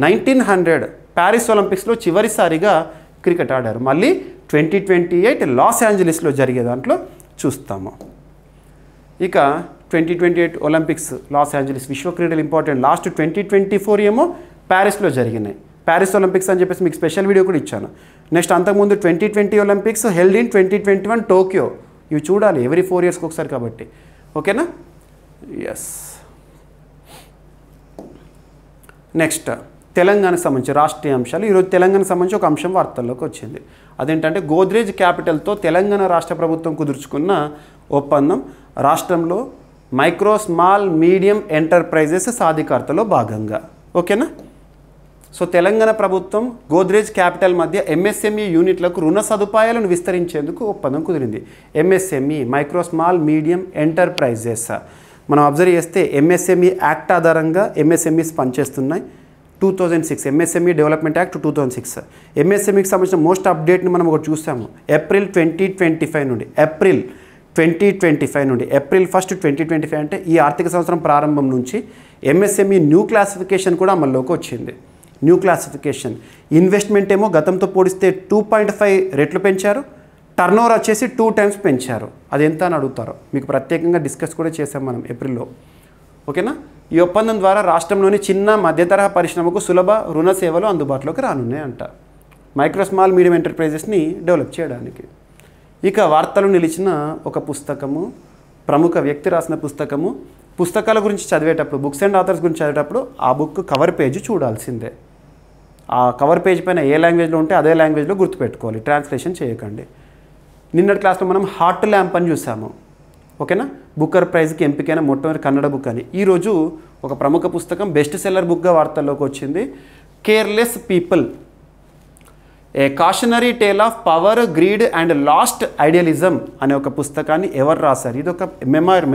1900 ప్యారిస్ ఒలింపిక్స్లో చివరిసారిగా క్రికెట్ ఆడారు. మళ్ళీ 2028 లాస్ ఏంజలీస్లో జరిగే దాంట్లో చూస్తాము. ఇక 2028 ఒలింపిక్స్ లాస్ ఏంజలీస్ విశ్వ క్రీడలు ఇంపార్టెంట్. లాస్ట్ 2024 ఏమో ప్యారిస్లో జరిగినాయి. ప్యారిస్ ఒలింపిక్స్ అని చెప్పేసి మీకు స్పెషల్ వీడియో కూడా ఇచ్చాను. నెక్స్ట్ అంతకుముందు 2020 ఒలింపిక్స్ హెల్డ్ ఇన్ 2021 టోక్యో. ఇవి చూడాలి ఎవ్రీ 4 ఇయర్స్కి ఒకసారి కాబట్టి. ఓకేనా? ఎస్. నెక్స్ట్ తెలంగాణకు సంబంధించి రాష్ట్రీయ అంశాలు. ఈరోజు తెలంగాణకు సంబంధించి ఒక అంశం వార్తల్లోకి వచ్చింది. అదేంటంటే గోద్రేజ్ క్యాపిటల్తో తెలంగాణ రాష్ట్ర ప్రభుత్వం కుదుర్చుకున్న ఒప్పందం రాష్ట్రంలో మైక్రో స్మాల్ మీడియం ఎంటర్ప్రైజెస్ సాధికారతలో భాగంగా. ఓకేనా? సో తెలంగాణ ప్రభుత్వం గోద్రేజ్ క్యాపిటల్ మధ్య ఎంఎస్ఎంఈ యూనిట్లకు రుణ సదుపాయాలను విస్తరించేందుకు ఒప్పందం కుదిరింది. MSME micro small medium enterprises మనం అబ్జర్వ్ చేస్తే ఎంఎస్ఎంఈ యాక్ట్ ఆధారంగా ఎంఎస్ఎంఈస్ పనిచేస్తున్నాయి. 2006 ఎంఎస్ఎంఈ డెవలప్మెంట్ యాక్ట్ 2006. ఎంఎస్ఎంఈకి సంబంధించిన మోస్ట్ అప్డేట్ని మనం ఒకటి చూసాము. ఏప్రిల్ 2025 నుండి ఏప్రిల్ 1 2025 అంటే ఈ ఆర్థిక సంవత్సరం ప్రారంభం నుంచి ఎంఎస్ఎంఈ న్యూ క్లాసిఫికేషన్ కూడా అమల్లోకి వచ్చింది. న్యూ క్లాసిఫికేషన్ ఇన్వెస్ట్మెంట్ ఏమో గతంతో పోలిస్తే 2.5 రెట్లు పెంచారు. టర్నోవర్ వచ్చేసి 2 times పెంచారు. అది ఎంత అని అడుగుతారు. మీకు ప్రత్యేకంగా డిస్కస్ కూడా చేసాం మనం ఏప్రిల్లో. ఓకేనా? ఈ ఒప్పందం ద్వారా రాష్ట్రంలోని చిన్న మధ్యతరహా పరిశ్రమకు సులభ రుణ సేవలు అందుబాటులోకి రానున్నాయంట, మైక్రో స్మాల్ మీడియం ఎంటర్ప్రైజెస్ని డెవలప్ చేయడానికి. ఇక వార్తలు నిలిచిన ఒక పుస్తకము, ప్రముఖ వ్యక్తి రాసిన పుస్తకము. పుస్తకాల గురించి చదివేటప్పుడు, బుక్స్ అండ్ ఆథర్స్ గురించి చదివేటప్పుడు ఆ బుక్ కవర్ పేజ్ చూడాల్సిందే. ఆ కవర్ పేజ్ పైన ఏ లాంగ్వేజ్లో ఉంటే అదే లాంగ్వేజ్లో గుర్తుపెట్టుకోవాలి, ట్రాన్స్లేషన్ చేయకండి. నిన్నటి క్లాస్లో మనం హార్ట్ ల్యాంప్ అని చూసాము. ఓకేనా? బుక్కర్ ప్రైజ్కి ఎంపికైన మొట్టమొదటి కన్నడ బుక్ అని. ఈరోజు ఒక ప్రముఖ పుస్తకం బెస్ట్ సెల్లర్ బుక్గా వార్తల్లోకి వచ్చింది. Careless people, a cautionary tale of power, greed and lost idealism అనే ఒక పుస్తకాన్ని ఎవరు రాశారు? ఇది ఒక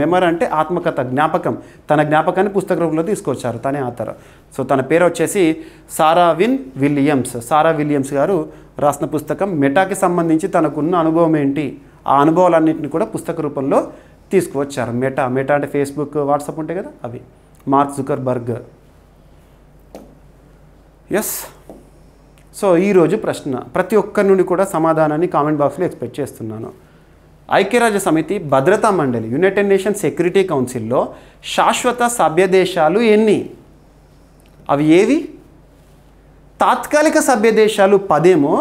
మెమర్ అంటే ఆత్మకథ, జ్ఞాపకం. తన జ్ఞాపకాన్ని పుస్తక రూపంలో తీసుకొచ్చారు, తనే ఆథర్. సో తన పేరు వచ్చేసి సారా విలియమ్స్ గారు రాసిన పుస్తకం. మెటాకి సంబంధించి తనకున్న అనుభవం ఏంటి, ఆ అనుభవాలన్నింటినీ కూడా పుస్తక రూపంలో తీసుకువచ్చారు. మెటా అంటే ఫేస్బుక్, వాట్సాప్ ఉంటాయి కదా, అవి. Mark Zuckerberg. ఎస్. సో ఈరోజు ప్రశ్న ప్రతి ఒక్కరి నుండి కూడా సమాధానాన్ని కామెంట్ బాక్స్లో ఎక్స్పెక్ట్ చేస్తున్నాను. ఐక్యరాజ్య సమితి భద్రతా మండలి, యునైటెడ్ నేషన్స్ సెక్యూరిటీ కౌన్సిల్లో శాశ్వత సభ్య దేశాలు ఎన్ని? అవి ఏవి? తాత్కాలిక సభ్య దేశాలు 10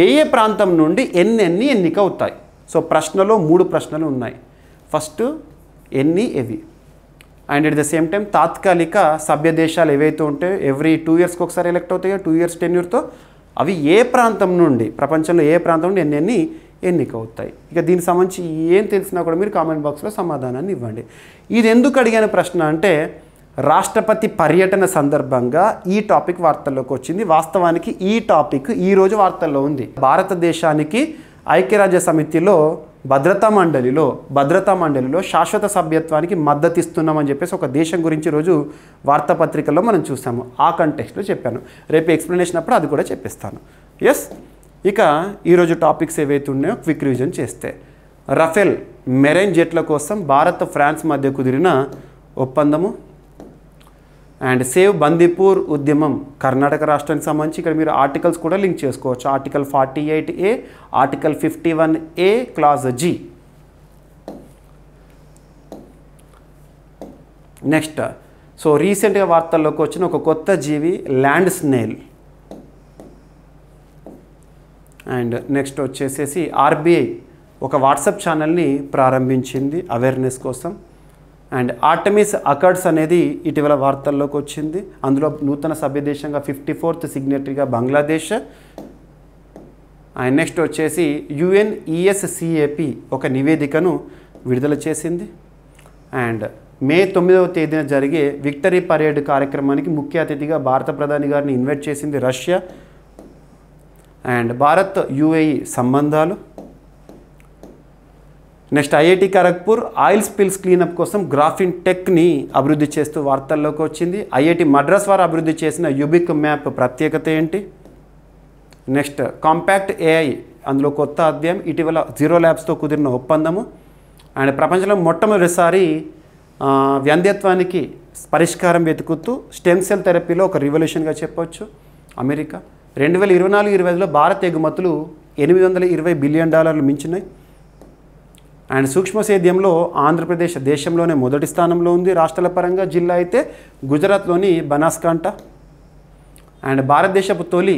ఏ ప్రాంతం నుండి ఎన్ని ఎన్నిక అవుతాయి? సో ప్రశ్నలో 3 ప్రశ్నలు ఉన్నాయి. ఫస్ట్ ఎన్ని, ఏవి. And at the same time తాత్కాలిక సభ్య దేశాలు ఏవైతే ఉంటాయో ఎవ్రీ 2 yearsకి ఒకసారి ఎలక్ట్ అవుతాయో, 2 years టెన్యూర్తో, అవి ఏ ప్రాంతం నుండి, ప్రపంచంలో ఏ ప్రాంతం నుండి ఎన్ని ఎన్నిక అవుతాయి? ఇక దీనికి సంబంధించి ఏం తెలిసినా కూడా మీరు కామెంట్ బాక్స్లో సమాధానాన్ని ఇవ్వండి. ఇది ఎందుకు అడిగిన ప్రశ్న అంటే రాష్ట్రపతి పర్యటన సందర్భంగా ఈ టాపిక్ వార్తల్లోకి వచ్చింది. వాస్తవానికి ఈ టాపిక్ ఈరోజు వార్తల్లో ఉంది. భారతదేశానికి ఐక్యరాజ్య సమితిలో భద్రతా మండలిలో శాశ్వత సభ్యత్వానికి మద్దతు ఇస్తున్నామని చెప్పేసి ఒక దేశం గురించి ఈరోజు వార్తాపత్రికల్లో మనం చూసాము. ఆ కంటెక్స్ట్లో చెప్పాను. రేపు ఎక్స్ప్లెనేషన్ అప్పుడు అది కూడా చెప్పిస్తాను. ఎస్. ఇక ఈరోజు టాపిక్స్ ఏవైతే ఉన్నాయో క్విక్ రివిజన్ చేస్తే, రఫేల్ మెరైన్ జెట్ల కోసం భారత్ ఫ్రాన్స్ మధ్య కుదిరిన ఒప్పందము. అండ్ సేవ్ బందీపూర్ ఉద్యమం కర్ణాటక రాష్ట్రానికి సంబంధించి ఇక్కడ మీరు ఆర్టికల్స్ కూడా లింక్ చేసుకోవచ్చు. Article 48A, article 51A, clause G. Next, so రీసెంట్గా వార్తల్లోకి వచ్చిన ఒక కొత్త జీవి ల్యాండ్ స్నేల్. అండ్ నెక్స్ట్ వచ్చేసేసి ఆర్బీఐ ఒక వాట్సాప్ ఛానల్ని ప్రారంభించింది అవేర్నెస్ కోసం. అండ్ ఆర్టమిస్ అకార్డ్స్ అనేది ఇటీవల వార్తల్లోకి వచ్చింది. అందులో నూతన సభ్య దేశంగా 54th సిగ్నేటరీగా బంగ్లాదేశ్. అండ్ నెక్స్ట్ వచ్చేసి UNESCAP ఒక నివేదికను విడుదల చేసింది. అండ్ మే 9వ తేదీన జరిగే విక్టరీ పరేడ్ కార్యక్రమానికి ముఖ్య అతిథిగా భారత ప్రధాని గారిని ఇన్వైట్ చేసింది రష్యా. అండ్ భారత్ UAE సంబంధాలు. Next IIT Kharagpur oil spills cleanup కోసం గ్రాఫిన్ టెక్ని అభివృద్ధి చేస్తూ వార్తల్లోకి వచ్చింది. ఐఐటి మద్రాస్ వారు అభివృద్ధి చేసిన యుబిక్ మ్యాప్ ప్రత్యేకత ఏంటి? నెక్స్ట్ కాంపాక్ట్ AI అందులో కొత్త అధ్యాయం, ఇటీవల జీరో ల్యాబ్స్తో కుదిరిన ఒప్పందము. అండ్ ప్రపంచంలో మొట్టమొదటిసారి వ్యంధ్యత్వానికి పరిష్కారం వెతుకుతూ స్టెమ్ సెల్ థెరపీలో ఒక రివల్యూషన్గా చెప్పవచ్చు అమెరికా. 2024-25లో భారత్ ఎగుమతులు $820 బిలియన్ మించినాయి. అండ్ సూక్ష్మ సేద్యంలో ఆంధ్రప్రదేశ్ దేశంలోనే మొదటి స్థానంలో ఉంది రాష్ట్రాల పరంగా. జిల్లా అయితే గుజరాత్లోని బనాస్కాంట. అండ్ భారతదేశపు తొలి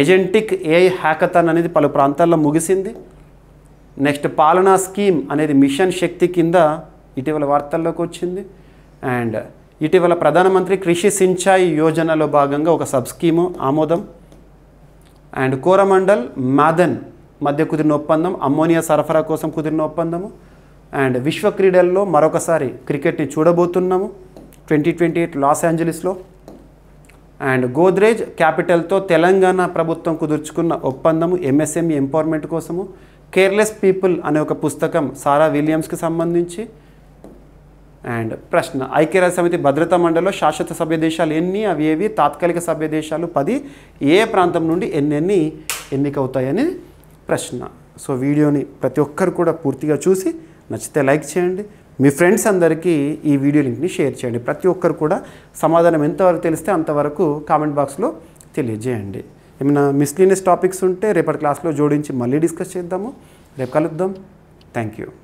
ఏజెంటిక్ ఏఐ హ్యాకథాన్ అనేది పలు ప్రాంతాల్లో ముగిసింది. నెక్స్ట్ పాలనా స్కీమ్ అనేది మిషన్ శక్తి కింద ఇటీవల వార్తల్లోకి వచ్చింది. అండ్ ఇటీవల ప్రధానమంత్రి కృషి సించాయి యోజనలో భాగంగా ఒక సబ్ స్కీము ఆమోదం. అండ్ కోరమండల్ మాదన్ మధ్య కుదిరిన ఒప్పందం, అమ్మోనియా సరఫరా కోసం కుదిరిన ఒప్పందము. అండ్ విశ్వ క్రీడల్లో మరొకసారి క్రికెట్ని చూడబోతున్నాము 2028 లాస్ ఏంజలీస్లో. అండ్ గోద్రేజ్ క్యాపిటల్తో తెలంగాణ ప్రభుత్వం కుదుర్చుకున్న ఒప్పందము ఎంఎస్ఎంఈ ఎంపవర్మెంట్ కోసము. కేర్లెస్ పీపుల్ అనే ఒక పుస్తకం సారా విలియమ్స్కి సంబంధించి. అండ్ ప్రశ్న, ఐక్యరాజ్య సమితి భద్రతా మండలిలో శాశ్వత సభ్య దేశాలు ఎన్ని, అవి ఏవి, తాత్కాలిక సభ్య దేశాలు 10, ఏ ప్రాంతం నుండి ఎన్ని ఎన్నికవుతాయని ప్రశ్న. సో వీడియోని ప్రతి ఒక్కరు కూడా పూర్తిగా చూసి నచ్చితే లైక్ చేయండి. మీ ఫ్రెండ్స్ అందరికీ ఈ వీడియో లింక్ని షేర్ చేయండి. ప్రతి ఒక్కరు కూడా సమాధానం ఎంతవరకు తెలిస్తే అంతవరకు కామెంట్ బాక్స్లో తెలియజేయండి. ఏమైనా మిస్లీనియస్ టాపిక్స్ ఉంటే రేపటి క్లాస్లో జోడించి మళ్ళీ డిస్కస్ చేద్దాము. రేపు కలుద్దాం. Thank you.